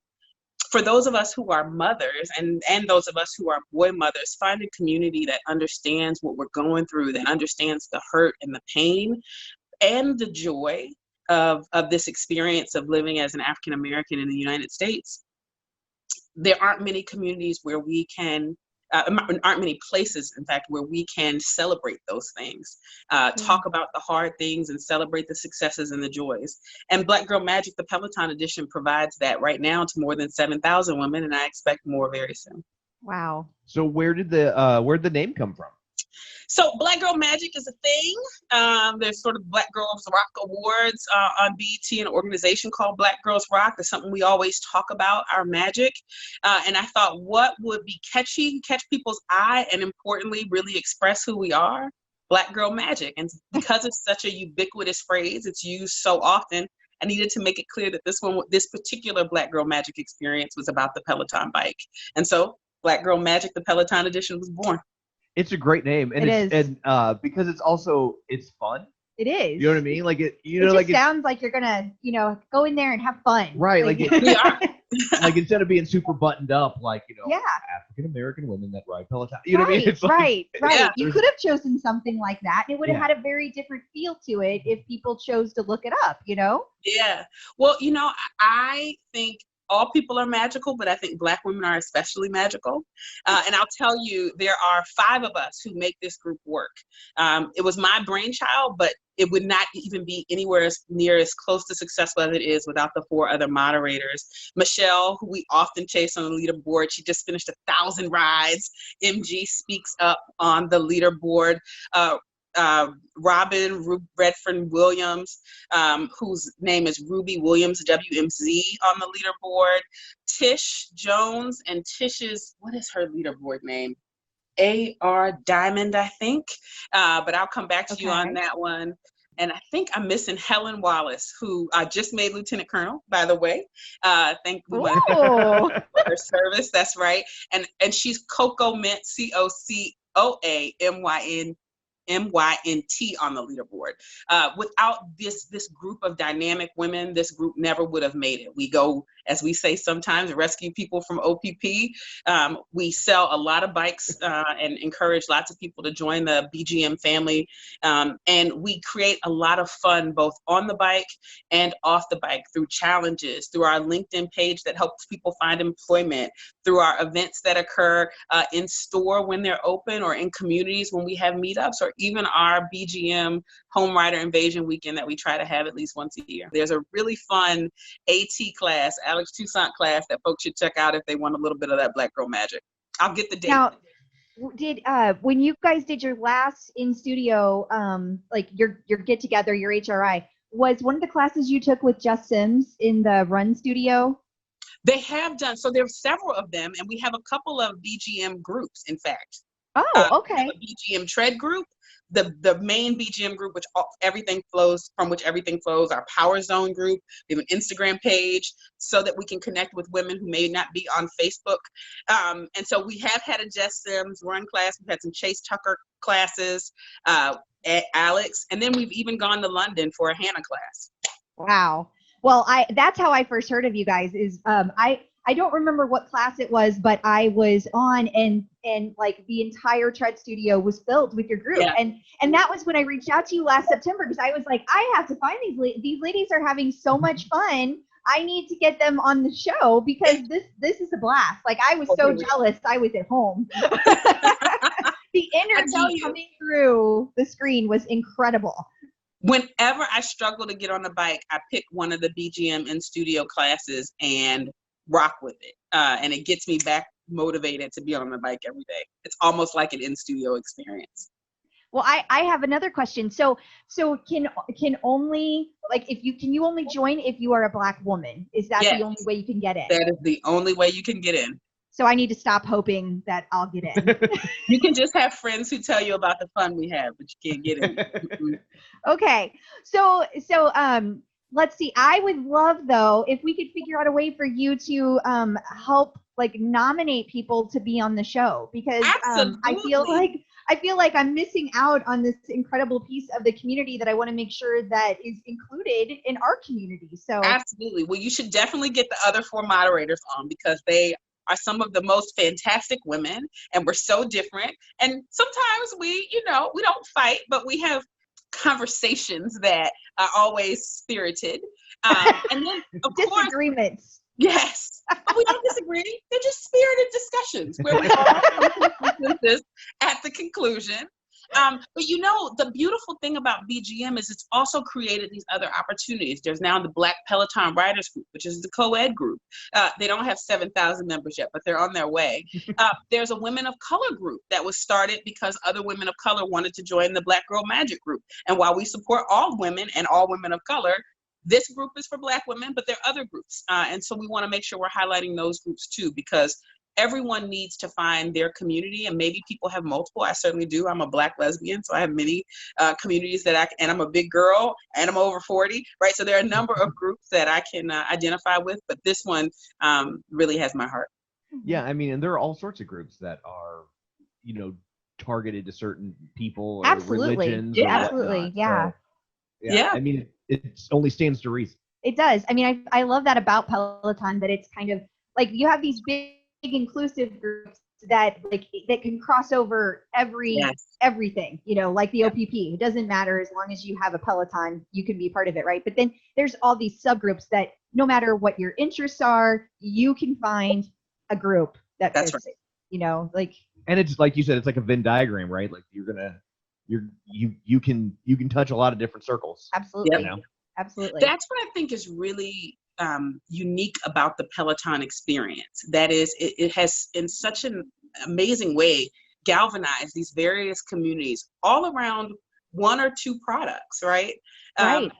for those of us who are mothers and those of us who are boy mothers, find a community that understands what we're going through, that understands the hurt and the pain and the joy of this experience of living as an African American in the United States. There aren't many communities where we can aren't many places, in fact, where we can celebrate those things, talk about the hard things and celebrate the successes and the joys. And Black Girl Magic, the Peloton edition, provides that right now to more than 7,000 women, and I expect more very soon. Wow. So where'd the name come from? So Black Girl Magic is a thing. There's sort of Black Girls Rock Awards on BET, an organization called Black Girls Rock. It's something we always talk about, our magic. And I thought, what would be catchy, catch people's eye, and importantly, really express who we are? Black Girl Magic. And because it's such a ubiquitous phrase, it's used so often, I needed to make it clear that this particular Black Girl Magic experience was about the Peloton bike. And so Black Girl Magic, the Peloton edition, was born. It's a great name, and because it's fun. It is. You know what I mean? Like it sounds like you're gonna, go in there and have fun. Right. Like instead of being super buttoned up, African American women that ride Peloton. You know what I mean? It's right. Yeah. You could have chosen something like that. It would have had a very different feel to it if people chose to look it up. Yeah. Well, I think all people are magical, but I think Black women are especially magical. And I'll tell you, there are 5 of us who make this group work. It was my brainchild, but it would not even be anywhere near as close to successful as it is without the 4 other moderators. Michelle, who we often chase on the leaderboard, she just finished 1,000 rides. MG speaks up on the leaderboard. Robin Redfern Williams, whose name is Ruby Williams, WMZ, on the leaderboard. Tish Jones, and Tish's, what is her leaderboard name? AR Diamond, I think. But I'll come back to you on that one. And I think I'm missing Helen Wallace, who just made Lieutenant Colonel, by the way. Thank you for her service. That's right. And she's Coco Mint, COCOAMYN MYNT on the leaderboard. Without this group of dynamic women, this group never would have made it. We go, as we say sometimes, rescue people from OPP. We sell a lot of bikes and encourage lots of people to join the BGM family. And we create a lot of fun both on the bike and off the bike through challenges, through our LinkedIn page that helps people find employment, through our events that occur in store when they're open, or in communities when we have meetups, or even our BGM Home Rider Invasion weekend that we try to have at least once a year. There's a really fun AT class, Alex Toussaint class, that folks should check out if they want a little bit of that Black Girl magic. I'll get the date. Now, did when you guys did your last in studio, like your get together, your HRI, was one of the classes you took with Jess Sims in the Run Studio? They have done, so there are several of them, and we have a couple of BGM groups, in fact. Oh, okay. We have a BGM Tread group, the main BGM group, which everything flows, our Power Zone group. We have an Instagram page so that we can connect with women who may not be on Facebook. And so we have had a Jess Sims run class. We've had some Chase Tucker classes, at Alex, and then we've even gone to London for a Hannah class. Wow. Well, that's how I first heard of you guys. Is I don't remember what class it was, but I was on, and like the entire Tread studio was filled with your group. Yeah. And that was when I reached out to you last September, because I was like, I have to find these ladies are having so much fun. I need to get them on the show, because this is a blast. Like, I was so jealous. I was at home. The energy coming through the screen was incredible. Whenever I struggle to get on the bike, I pick one of the BGM in studio classes and rock with it. And it gets me back motivated to be on the bike every day. It's almost like an in-studio experience. Well, I have another question. So can only, like, can you only join if you are a Black woman? Is that the only way you can get in? That is the only way you can get in. So I need to stop hoping that I'll get in. You can just have friends who tell you about the fun we have, but you can't get in. Okay. So let's see. I would love, though, if we could figure out a way for you to help, like, nominate people to be on the show, because I feel like I'm missing out on this incredible piece of the community that I want to make sure that is included in our community. So absolutely. Well, you should definitely get the other 4 moderators on, because they are some of the most fantastic women, and we're so different. And sometimes we don't fight, but we have conversations that are always spirited. And then, of course, disagreements. Yes, but we don't disagree. They're just spirited discussions where we all come to consensus at the conclusion. But the beautiful thing about BGM is it's also created these other opportunities. There's now the Black Peloton Riders Group, which is the co-ed group. They don't have 7,000 members yet, but they're on their way. There's a Women of Color group that was started because other women of color wanted to join the Black Girl Magic group. And while we support all women and all women of color, this group is for Black women, but there are other groups. And so we want to make sure we're highlighting those groups too, because everyone needs to find their community, and maybe people have multiple. I certainly do. I'm a Black lesbian, so I have many communities and I'm a big girl, and I'm over 40, right? So there are a number of groups that I can identify with, but this one really has my heart. Yeah, I mean, and there are all sorts of groups that are, targeted to certain people or absolutely. religions. Yeah, or absolutely. Yeah. So, yeah. I mean, it only stands to reason. It does. I mean, I love that about Peloton, that it's kind of like you have these big inclusive groups that can cross over everything, like the OPP. It doesn't matter, as long as you have a Peloton, you can be part of it, right? But then there's all these subgroups that no matter what your interests are, you can find a group that fits it, And it's like you said, it's like a Venn diagram, right? Like you can touch a lot of different circles. Absolutely. Absolutely. That's what I think is really unique about the Peloton experience. That is, it has in such an amazing way galvanized these various communities all around 1 or 2 products, right? That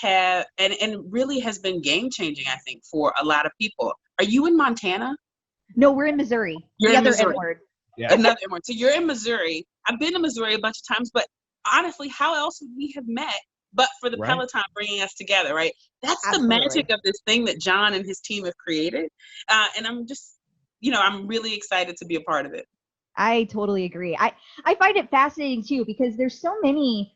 have and really has been game changing, I think, for a lot of people. Are you in Montana? No, we're in Missouri. You're the in other Missouri. N-word. Yeah. Another N-word. So you're in Missouri. I've been to Missouri a bunch of times, but honestly, how else would we have met but for the Peloton bringing us together, right? That's absolutely the magic of this thing that John and his team have created. And I'm just, I'm really excited to be a part of it. I totally agree. I find it fascinating too, because there's so many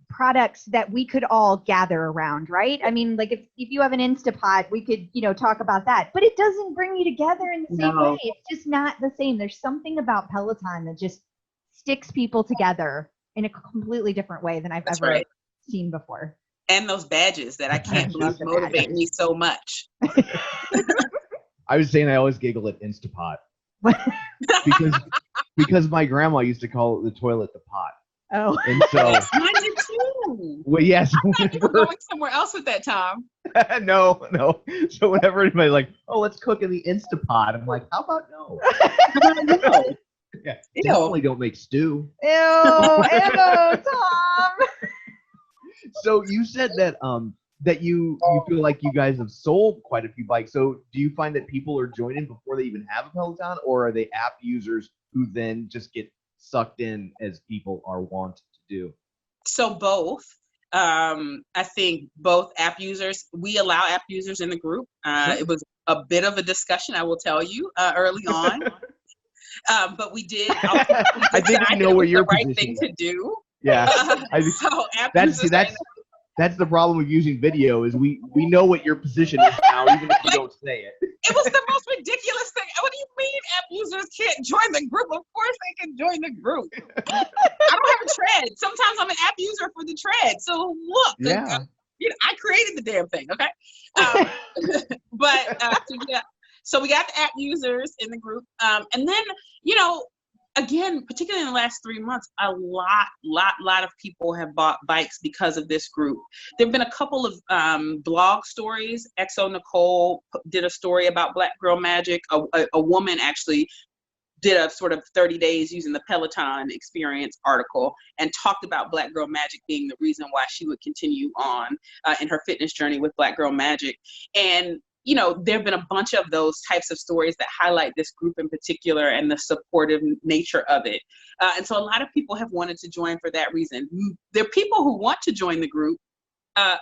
products that we could all gather around, right? I mean, like if you have an Instapot, we could, talk about that, but it doesn't bring you together in the same way. It's just not the same. There's something about Peloton that just sticks people together in a completely different way than I've ever seen before. And those badges that I can't believe motivate me so much. I was saying I always giggle at Instapot because my grandma used to call the toilet the pot. Oh, and so mine did too. Well, yes. I thought you were going somewhere else with that, Tom. No. So whenever anybody's like, "Oh, let's cook in the Instapot," I'm like, "How about no?" No. Yeah, definitely don't make stew. Ew, Tom. So you said that that you feel like you guys have sold quite a few bikes. So do you find that people are joining before they even have a Peloton, or are they app users who then just get sucked in as people are wont to do? So both. I think both app users, we allow app users in the group. It was a bit of a discussion, I will tell you, early on. But we did. I think we know what your right thing to do. Yeah. So that's the problem with using video is we know what your position is now, even if you don't say it. It was the most ridiculous thing. What do you mean app users can't join the group? Of course they can join the group. I don't have a tread. Sometimes I'm an app user for the tread. So look, I created the damn thing, okay? So we got the app users in the group. And then, again, particularly in the last 3 months, a lot of people have bought bikes because of this group. There have been a couple of blog stories. XO Nicole did a story about Black Girl Magic. A woman actually did a sort of 30 days using the Peloton experience article and talked about Black Girl Magic being the reason why she would continue on in her fitness journey with Black Girl Magic. And there have been a bunch of those types of stories that highlight this group in particular and the supportive nature of it. And so a lot of people have wanted to join for that reason. There are people who want to join the group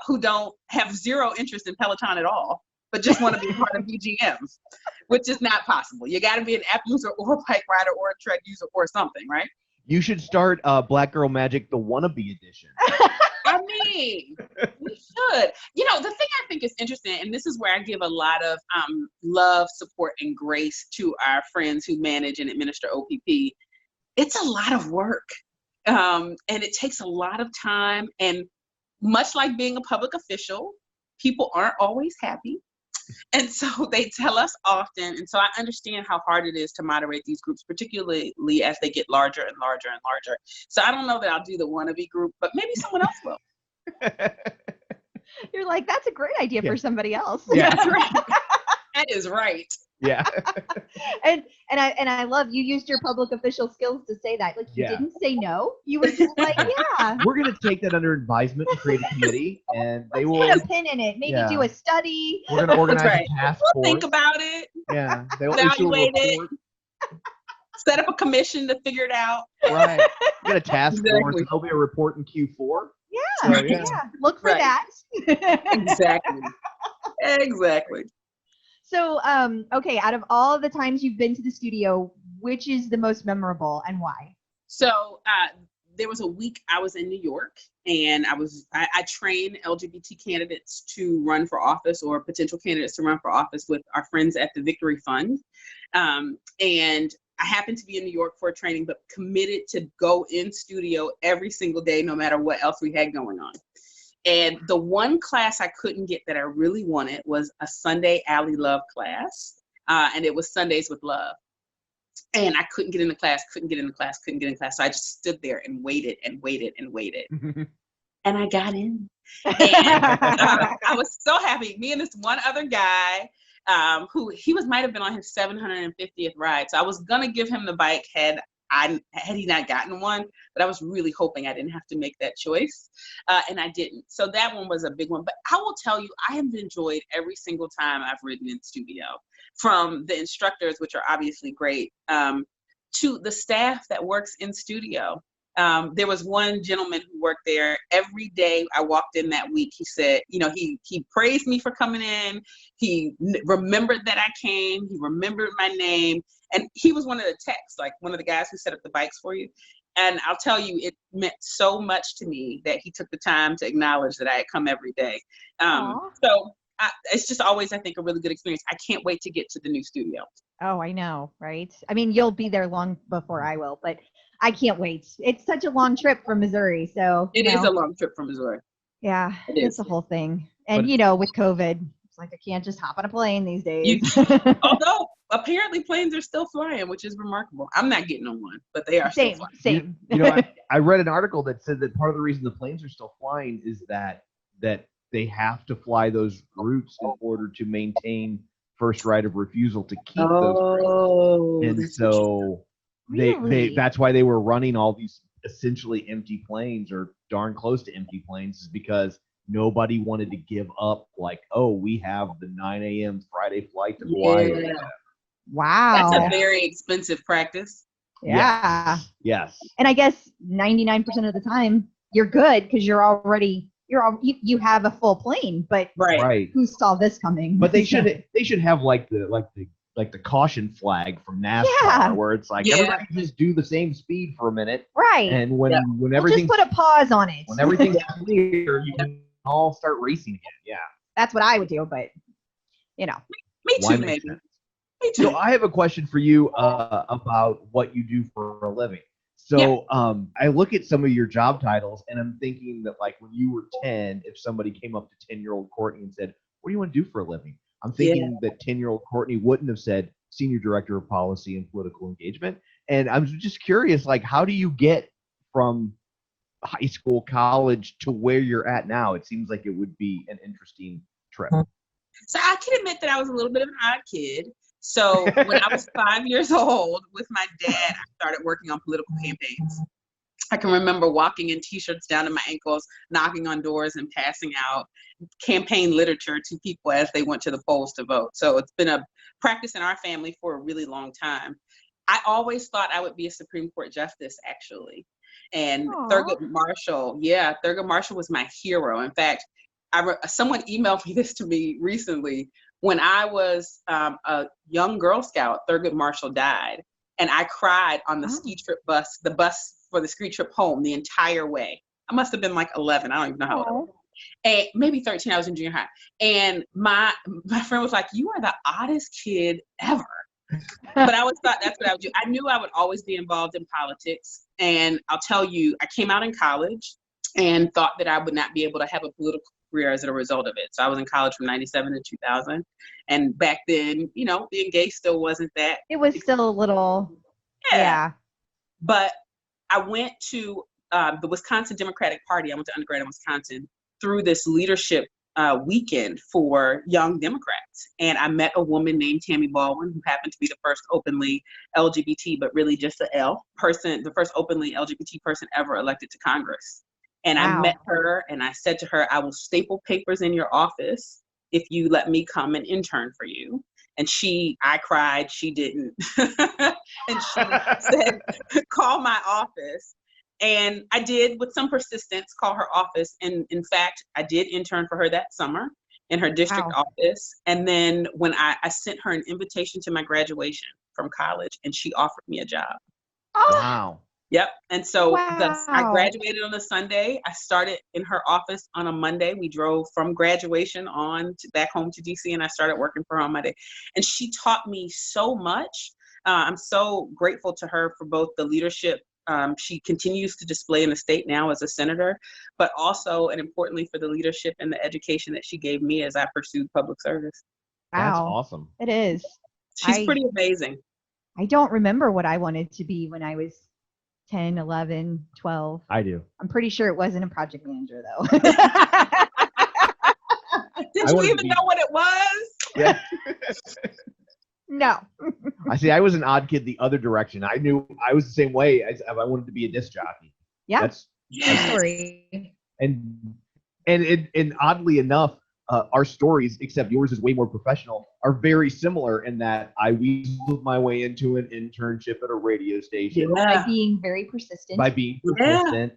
who don't have zero interest in Peloton at all, but just want to be part of BGMs, which is not possible. You got to be an app user or a bike rider or a tread user or something, right? You should start Black Girl Magic, the wannabe edition. I mean, we should. The thing I think is interesting, and this is where I give a lot of love, support, and grace to our friends who manage and administer OPP. It's a lot of work, and it takes a lot of time. And much like being a public official, people aren't always happy. And so they tell us often, and so I understand how hard it is to moderate these groups, particularly as they get larger and larger and larger. So I don't know that I'll do the wannabe group, but maybe someone else will. You're like, that's a great idea for somebody else. Yeah. That's right. That is right. Yeah. and I love you used your public official skills to say that. Like you didn't say no. You were just like, yeah. We're gonna take that under advisement and create a committee, and they will put a pin in it. Maybe do a study. We're gonna organize a task force. We'll think about it. Yeah. They will evaluate it. Set up a commission to figure it out. Right. We got a task force, and there'll be a report in Q4. Yeah. So, yeah. Look for that. Exactly. So, okay, out of all the times you've been to the studio, which is the most memorable and why? So there was a week I was in New York, and I train LGBT candidates to run for office or potential candidates to run for office with our friends at the Victory Fund. And I happened to be in New York for a training, but committed to go in studio every single day, no matter what else we had going on. And the one class I couldn't get that I really wanted was a Sunday Alley Love class. And it was Sundays with Love. And I couldn't get in the class. So I just stood there and waited. And I got in. And I was so happy. Me and this one other guy, who he might have been on his 750th ride. So I was going to give him the bike had he not gotten one, but I was really hoping I didn't have to make that choice, and I didn't. So that one was a big one. But I will tell you, I have enjoyed every single time I've ridden in studio, from the instructors, which are obviously great, to the staff that works in studio. There was one gentleman who worked there every day I walked in that week. He said, he praised me for coming in. He remembered that I came. He remembered my name. And he was one of the techs, like one of the guys who set up the bikes for you. And I'll tell you, it meant so much to me that he took the time to acknowledge that I had come every day. It's just always, I think, a really good experience. I can't wait to get to the new studio. Oh, I know, right? I mean, you'll be there long before I will, but I can't wait. It's such a long trip from Missouri, so it is a long trip from Missouri. Yeah, it's a whole thing. And with COVID, it's like I can't just hop on a plane these days. Although apparently planes are still flying, which is remarkable. I'm not getting on one, but they are still flying. Same. I read an article that said that part of the reason the planes are still flying is that they have to fly those routes in order to maintain first right of refusal to keep those routes. And so that's why they were running all these essentially empty planes or darn close to empty planes, is because nobody wanted to give up, like, oh, we have the 9 a.m. Friday flight to Hawaii. Yeah. Wow. That's a very expensive practice. Yeah. Yes. And I guess 99% of the time you're good because you have a full plane, but who saw this coming? But they should have like the caution flag from NASCAR, where it's like everybody just do the same speed for a minute, right? And when everything, just put a pause on it. When everything's clear, you can all start racing again. Yeah, that's what I would do, but me too, maybe. Me too. So I have a question for you about what you do for a living. So I look at some of your job titles, and I'm thinking that, like, when you were 10, if somebody came up to 10-year-old Courtney and said, "What do you want to do for a living?" I'm thinking that 10-year-old Courtney wouldn't have said Senior Director of Policy and Political Engagement. And I'm just curious, like, how do you get from high school, college to where you're at now? It seems like it would be an interesting trip. So I can admit that I was a little bit of an odd kid. So when I was 5 years old with my dad, I started working on political campaigns. I can remember walking in T-shirts down to my ankles, knocking on doors and passing out campaign literature to people as they went to the polls to vote. So it's been a practice in our family for a really long time. I always thought I would be a Supreme Court justice, actually. And Thurgood Marshall was my hero. In fact, someone emailed to me recently. When I was a young Girl Scout, Thurgood Marshall died. And I cried on the ski trip bus, the bus for the ski trip home the entire way. I must have been like 11. I don't even know how old I was. And maybe 13. I was in junior high. And my friend was like, "You are the oddest kid ever." But I always thought that's what I would do. I knew I would always be involved in politics. And I'll tell you, I came out in college and thought that I would not be able to have a political career as a result of it. So I was in college from 97 to 2000. And back then, being gay still wasn't that. It was still a little, But I went to the Wisconsin Democratic Party. I went to undergrad in Wisconsin through this leadership weekend for young Democrats. And I met a woman named Tammy Baldwin, who happened to be the first openly LGBT, but really just the first openly LGBT person ever elected to Congress. And I met her and I said to her, "I will staple papers in your office if you let me come and intern for you." And I cried, she didn't. And she said, "Call my office." And I did, with some persistence, call her office. And in fact, I did intern for her that summer in her district office. And then when I sent her an invitation to my graduation from college, and she offered me a job. Wow. Yep. And so I graduated on a Sunday. I started in her office on a Monday. We drove from graduation back home to DC, and I started working for her on Monday. And she taught me so much. I'm so grateful to her for both the leadership she continues to display in the state now as a senator, but also, and importantly, for the leadership and the education that she gave me as I pursued public service. Wow. That's awesome. It is. She's pretty amazing. I don't remember what I wanted to be when I was 10, 11, 12. I do. I'm pretty sure it wasn't a project manager, though. Did you even know what it was? Yeah. No. I was an odd kid the other direction. I knew I was the same way as I wanted to be a disc jockey. Yeah. That's story. And oddly enough, our stories, except yours is way more professional, are very similar in that I weaseled my way into an internship at a radio station. By being very persistent.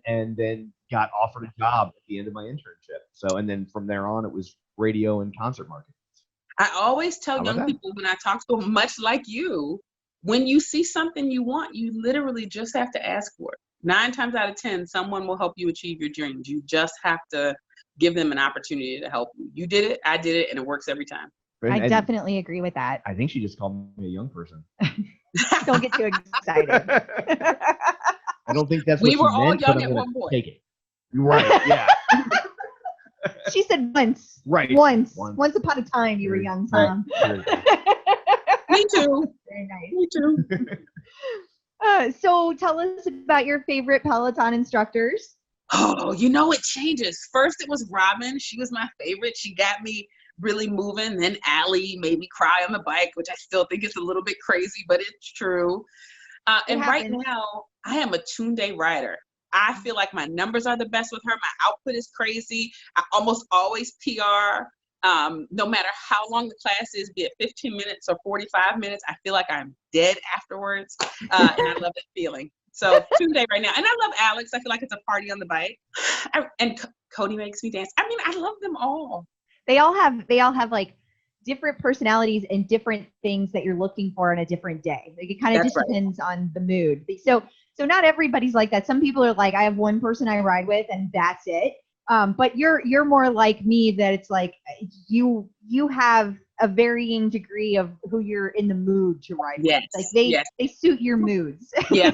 And then got offered a job at the end of my internship. So, and then from there on, it was radio and concert marketing. I always tell young people when I talk to them, much like you, when you see something you want, you literally just have to ask for it. 9 times out of 10, someone will help you achieve your dreams. You just have to give them an opportunity to help you. You did it, I did it, and it works every time. I definitely agree with that. I think she just called me a young person. Don't get too excited. I don't think that's what We were she all meant, young but at I'm one gonna point. take it. Right, yeah. She said once. Right. Once. Once. Once upon a time you were Very- young, right. Tom. Me too. Very nice. Me too. So tell us about your favorite Peloton instructors. Oh, it changes. First, it was Robin. She was my favorite. She got me really moving. Then Allie made me cry on the bike, which I still think is a little bit crazy, but it's true. And right happens. now, I am a Tunde rider. I feel like my numbers are the best with her. My output is crazy. I almost always PR. No matter how long the class is, be it 15 minutes or 45 minutes, I feel like I'm dead afterwards. And I love that feeling. So Tunde right now. And I love Alex. I feel like it's a party on the bike. And Cody makes me dance. I mean, I love them all. They all have like different personalities and different things that you're looking for on a different day. Like it kind of That's just right. depends on the mood. So not everybody's like that. Some people are like, I have one person I ride with and that's it. But you're more like me, that it's like you have a varying degree of who you're in the mood to ride Yes. with. Like they suit your moods. Yeah.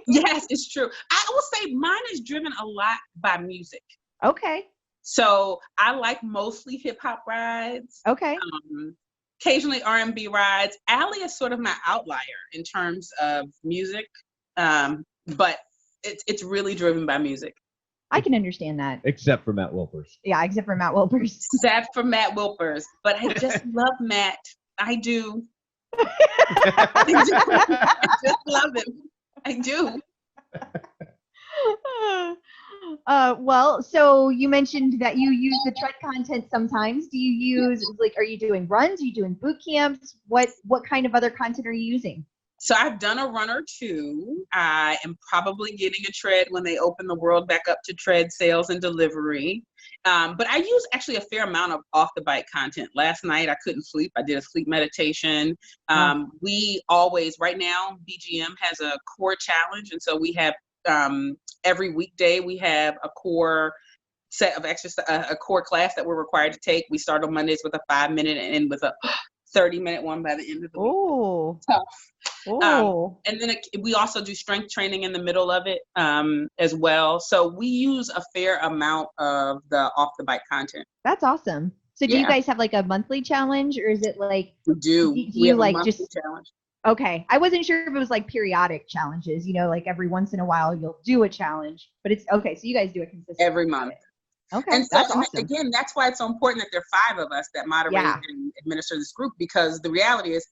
Yes, it's true. I will say mine is driven a lot by music. Okay. So I like mostly hip hop rides. Okay. Occasionally R&B rides. Allie is sort of my outlier in terms of music. But it's really driven by music. I can understand that. Except for Matt Wilpers. Yeah, except for Matt Wilpers. Except for Matt Wilpers. But I just love Matt. I do. I just love him. I do. Well, so you mentioned that you use the tread content sometimes. Do you use, like, are you doing runs? Are you doing boot camps? What kind of other content are you using? So I've done a run or two. I am probably getting a tread when they open the world back up to tread sales and delivery. But I use actually a fair amount of off the bike content. Last night I couldn't sleep. I did a sleep meditation. We always, right now, BGM has a core challenge. And so we have every weekday we have a core set of exercise, a core class that we're required to take. We start on Mondays with a 5-minute and end with a 30-minute one by the end of the week. Oh. Tough. And then we also do strength training in the middle of it as well. So we use a fair amount of the off the bike content. That's awesome. So do you Yeah. guys have like a monthly challenge, or is it like, We do. Do We you have a like monthly just challenge. okay. I wasn't sure if it was like periodic challenges, like every once in a while you'll do a challenge, but it's okay. So you guys do it consistently. Every month. Okay. And so That's and awesome. again, that's why it's so important that there are 5 of us that moderate Yeah. and administer this group, because the reality is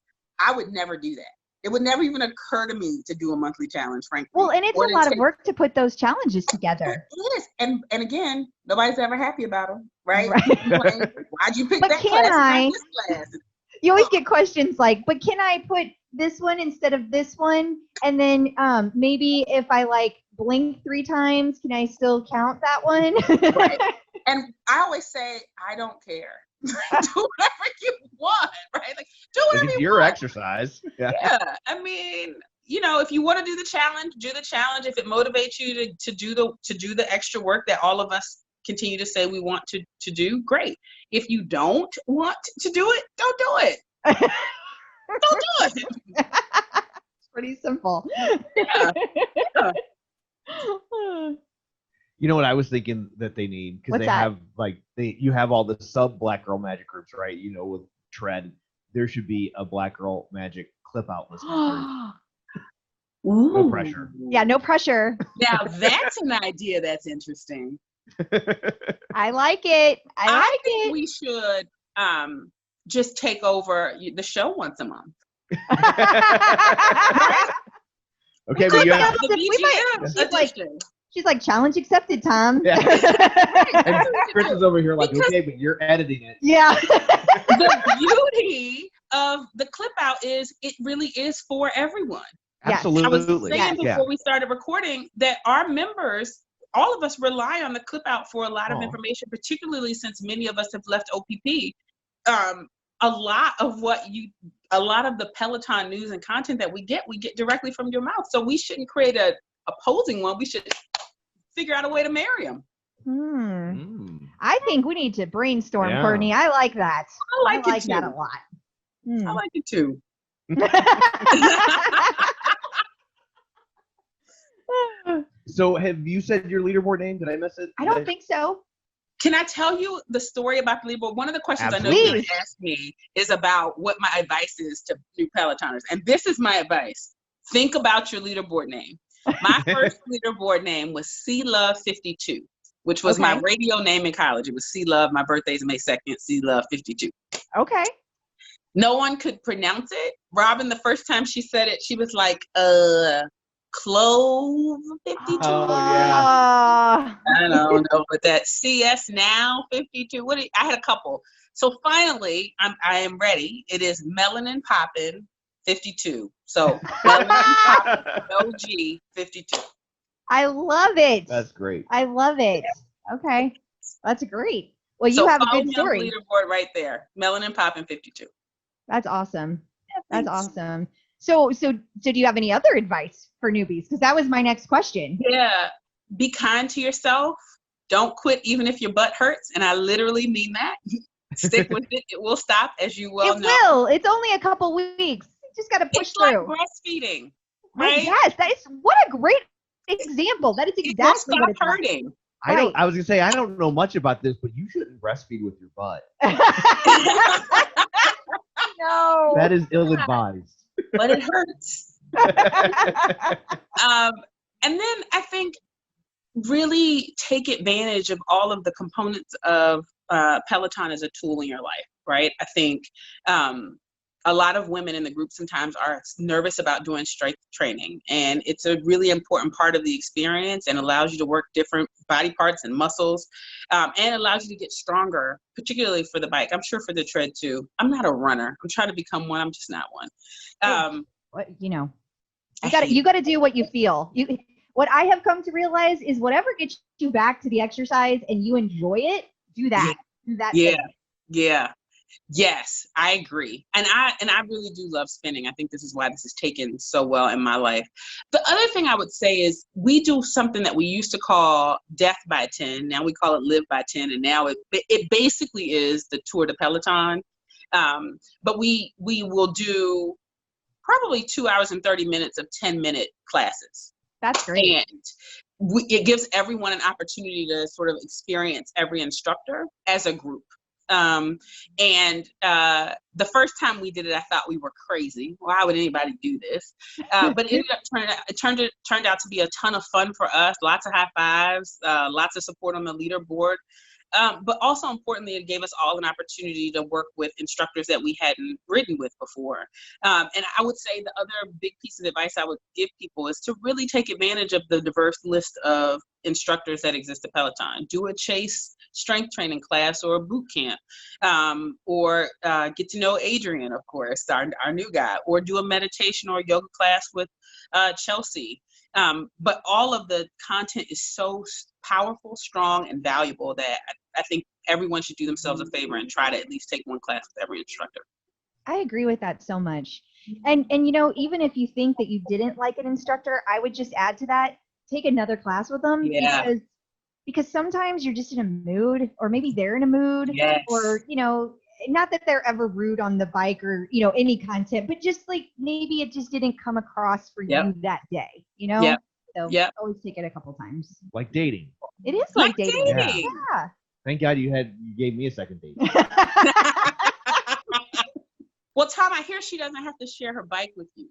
I would never do that. It would never even occur to me to do a monthly challenge, frankly. Well, and it's Or a to lot of take- work to put those challenges together. It is. And again, nobody's ever happy about them, right? Right. Like, why'd you pick But that can class and I- not this class? You always get questions like, but can I put this one instead of this one? And then maybe if I like blink 3 times, can I still count that one? Right. And I always say, I don't care. Do whatever you want, right? Like, do whatever It's you your want. exercise. Yeah. Yeah. I mean, if you want to do the challenge, do the challenge. If it motivates you to do the extra work that all of us continue to say we want to do, great. If you don't want to do it, don't do it. Don't do it. It's pretty simple. Yeah. You know what I was thinking that they need, because What's they that? have you have all the sub Black Girl Magic groups, right? With Tread, there should be a Black Girl Magic clip out listening group. No pressure. Yeah, no pressure. Now that's an idea that's interesting. I like it. I like think it. we should just take over the show once a month. Okay, but you have, The We might- BGM she's like- edition. She's like, challenge accepted, Tom. Yeah. and Chris is over here like, Because- okay, but you're editing it. Yeah. The beauty of the clip out is it really is for everyone. Yes. I was Absolutely. saying Yeah. before we started recording that our members, all of us rely on the clip out for a lot of Aw. information, particularly since many of us have left OPP. a lot of the Peloton news and content that we get directly from your mouth. So we shouldn't create a opposing one. We should figure out a way to marry them. I think we need to brainstorm, Yeah. Courtney. I like that. I like it that too. a lot. I like it too. So have you said your leaderboard name? Did I miss it? I don't think so. Can I tell you the story about the leaderboard? One of the questions Absolutely. I know you're going to ask me is about what my advice is to new Pelotoners. And this is my advice. Think about your leaderboard name. My first leaderboard name was C-Love52, which was my radio name in college. It was C-Love. My birthday's May 2nd, C-Love52. Okay. No one could pronounce it. Robin, the first time she said it, she was like, Clove 52. Oh, yeah. I don't know, but that CS now 52. I had a couple. So finally, I am ready. It is Melanin Poppin' 52. So Melanin Poppin' OG 52. I love it. That's great. I love it. Okay. That's great. Well, you So have a follow good me on the story. leaderboard right there. Melanin Poppin' 52. That's awesome. That's thanks. awesome. So do you have any other advice for newbies? Because that was my next question. Yeah. Be kind to yourself. Don't quit even if your butt hurts. And I literally mean that. Stick with it. It will stop, as you well know. It will. It's only a couple weeks. You just got to push It's like through. breastfeeding, Oh, right? yes. That is what a great example. That is It will exactly what stop it's like. hurting. I was gonna say I don't know much about this, but you shouldn't breastfeed with your butt. No. That is ill-advised. But it hurts. And then I think really take advantage of all of the components of Peloton as a tool in your life, right? I think a lot of women in the group sometimes are nervous about doing strength training, and it's a really important part of the experience and allows you to work different body parts and muscles, and allows you to get stronger, particularly for the bike. I'm sure for the tread too. I'm not a runner. I'm trying to become one. I'm just not one. You got to do what you feel. What I have come to realize is whatever gets you back to the exercise and you enjoy it, do that. Do that Yeah. thing. Yeah. Yes, I agree. And I really do love spinning. I think this is why this has taken so well in my life. The other thing I would say is we do something that we used to call Death by 10. Now we call it Live by 10. And now it basically is the Tour de Peloton. But we will do probably 2 hours and 30 minutes of 10-minute classes. That's great. And it gives everyone an opportunity to sort of experience every instructor as a group. The first time we did it, I thought we were crazy. Why would anybody do this? But it turned out to be a ton of fun for us. Lots of high fives, lots of support on the leaderboard. But also importantly, it gave us all an opportunity to work with instructors that we hadn't ridden with before. And I would say the other big piece of advice I would give people is to really take advantage of the diverse list of instructors that exist at Peloton. Do a Chase strength training class or a boot camp, or get to know Adrian, of course, our new guy, or do a meditation or yoga class with Chelsea. But all of the content is so powerful, strong, and valuable that I think everyone should do themselves a favor and try to at least take one class with every instructor. I agree with that so much. And even if you think that you didn't like an instructor, I would just add to that, take another class with them. Yeah. Because sometimes you're just in a mood, or maybe they're in a mood, Yes. or, not that they're ever rude on the bike or, any content, but just like maybe it just didn't come across for you that day, Yep. So Yep. always take it a couple times. Like dating. It is like dating. dating. Yeah. Thank God you gave me a second date. Well, Tom, I hear she doesn't have to share her bike with you.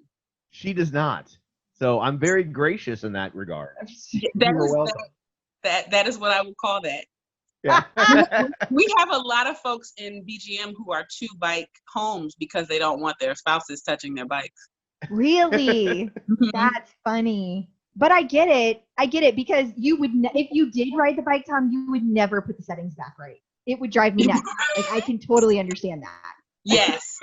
She does not. So I'm very gracious in that regard. That You are is- welcome. That is what I would call that. Yeah. We have a lot of folks in BGM who are two bike homes because they don't want their spouses touching their bikes. Really? That's funny. But I get it because you would, if you did ride the bike, Tom, you would never put the settings back right. It would drive me nuts. Like, I can totally understand that. Yes.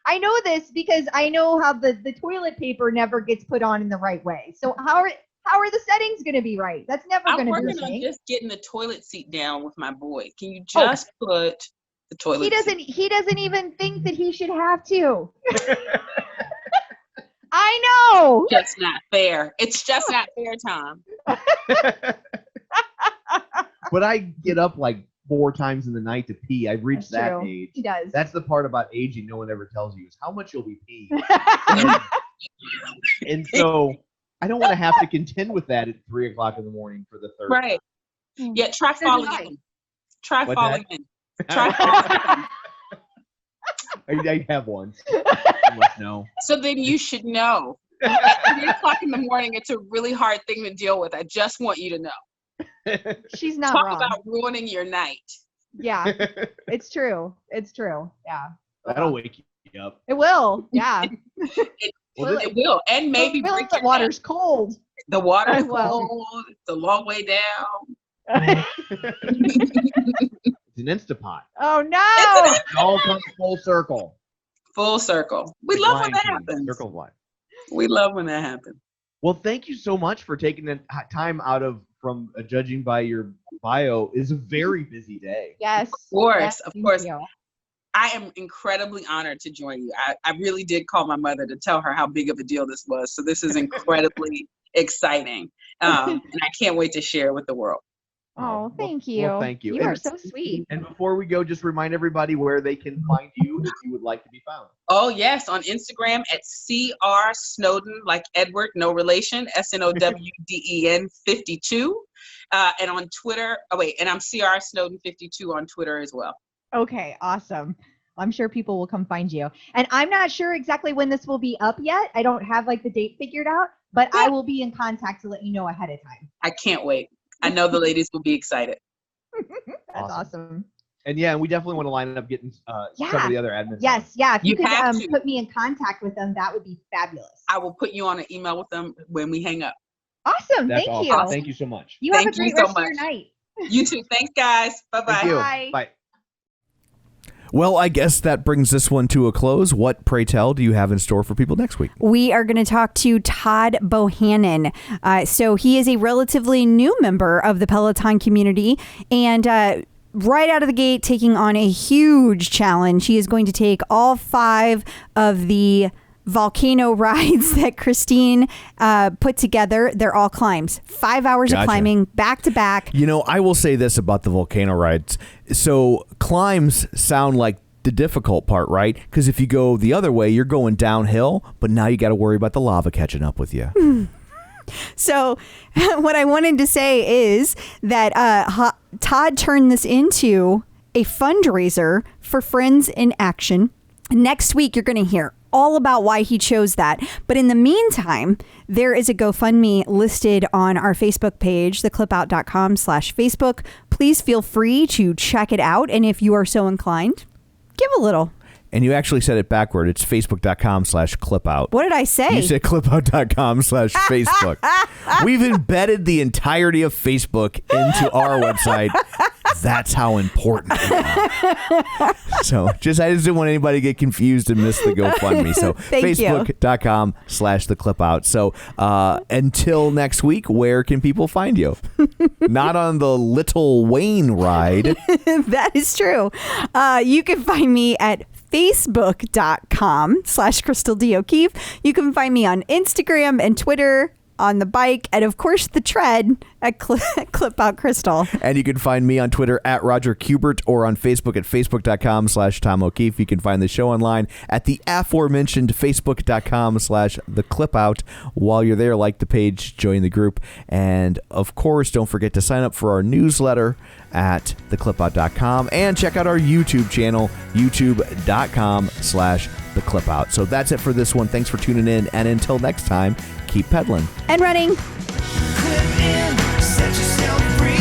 I know this because I know how the toilet paper never gets put on in the right way. So how are the settings going to be right? That's never I'm going to be working the on same. just getting the toilet seat down with my boy. Can you just put the toilet. He doesn't even think that he should have to. I know. Just not fair. It's just not fair, Tom. But I get up like 4 times in the night to pee. I've reached That's that true. age. He does. That's the part about aging no one ever tells you is how much you'll be peeing. And so I don't want to have to contend with that at 3 o'clock in the morning for the third. Right. Yeah, try So falling do I. in. Try What's falling that? in. Try falling in. I have one. I must know. So then you should know. At 3 o'clock in the morning, it's a really hard thing to deal with. I just want you to know. She's not Talk wrong. about ruining your night. Yeah, it's true. It's true. Yeah. That'll wake you up. It will. Yeah. It will. And maybe the break your water's cold. neck. The water's Well. cold. It's a long way down. It's an Instapot. Oh no. It all comes full circle. Full circle. We love when that happens. Circle of life. We love when that happens. Well, thank you so much for taking the time out of from judging by your bio is a very busy day. Yes. Of course. Yes, Of thank course. you. I am incredibly honored to join you. I really did call my mother to tell her how big of a deal this was. So this is incredibly exciting. And I can't wait to share with the world. Oh, thank you. Well, thank you. You And- are so sweet. And before we go, just remind everybody where they can find you if you would like to be found. Oh, yes. On Instagram at CR Snowden, like Edward, no relation, SNOWDEN 52. And on Twitter, and I'm CR Snowden 52 on Twitter as well. Okay, awesome. I'm sure people will come find you. And I'm not sure exactly when this will be up yet. I don't have like the date figured out, but I will be in contact to let you know ahead of time. I can't wait. I know the ladies will be excited. That's awesome. And yeah, we definitely want to line up getting some Yeah. of the other admins. Yes, yeah. If you, You could have to. put me in contact with them, that would be fabulous. I will put you on an email with them when we hang up. Awesome. That's Thank awesome. you. Thank you so much. You have Thank a you great so rest of your much. night. You too. Thanks, guys. Bye-bye. Thank you. Bye. Bye. Well, I guess that brings this one to a close. What, pray tell, do you have in store for people next week? We are going to talk to Todd Bohannon. So he is a relatively new member of the Peloton community and right out of the gate taking on a huge challenge. He is going to take all 5 of the volcano rides that Christine put together. They're all climbs. 5 hours of Gotcha. climbing back to back. You know, I will say this about the volcano rides. So climbs sound like the difficult part, right? Because if you go the other way, you're going downhill, but now you got to worry about the lava catching up with you. So what I wanted to say is that Todd turned this into a fundraiser for Friends in Action. Next week, you're going to hear all about why he chose that. But in the meantime, there is a GoFundMe listed on our Facebook page, theclipout.com/Facebook. Please feel free to check it out. And if you are so inclined, give a little. And you actually said it backward. It's facebook.com/clipout. What did I say? You said clipout.com/Facebook. We've embedded the entirety of Facebook into our website. That's how important we are. So I just didn't want anybody to get confused and miss the GoFundMe. So Thank you. Facebook.com/theclipout. So until next week, where can people find you? Not on the Lil Wayne ride. That is true. You can find me at Facebook.com/Crystal D. O'Keefe. You can find me on Instagram and Twitter, on the bike, and of course the tread at Clip Out Crystal. And you can find me on Twitter at Roger Kubert or on Facebook at Facebook.com/Tom O'Keefe. You can find the show online at the aforementioned Facebook.com/theclipout. While you're there, like the page, join the group, and of course, don't forget to sign up for our newsletter at theclipout.com and check out our YouTube channel, youtube.com/theclipout. So that's it for this one. Thanks for tuning in, and until next time, keep pedaling And running. Clip in, set yourself free.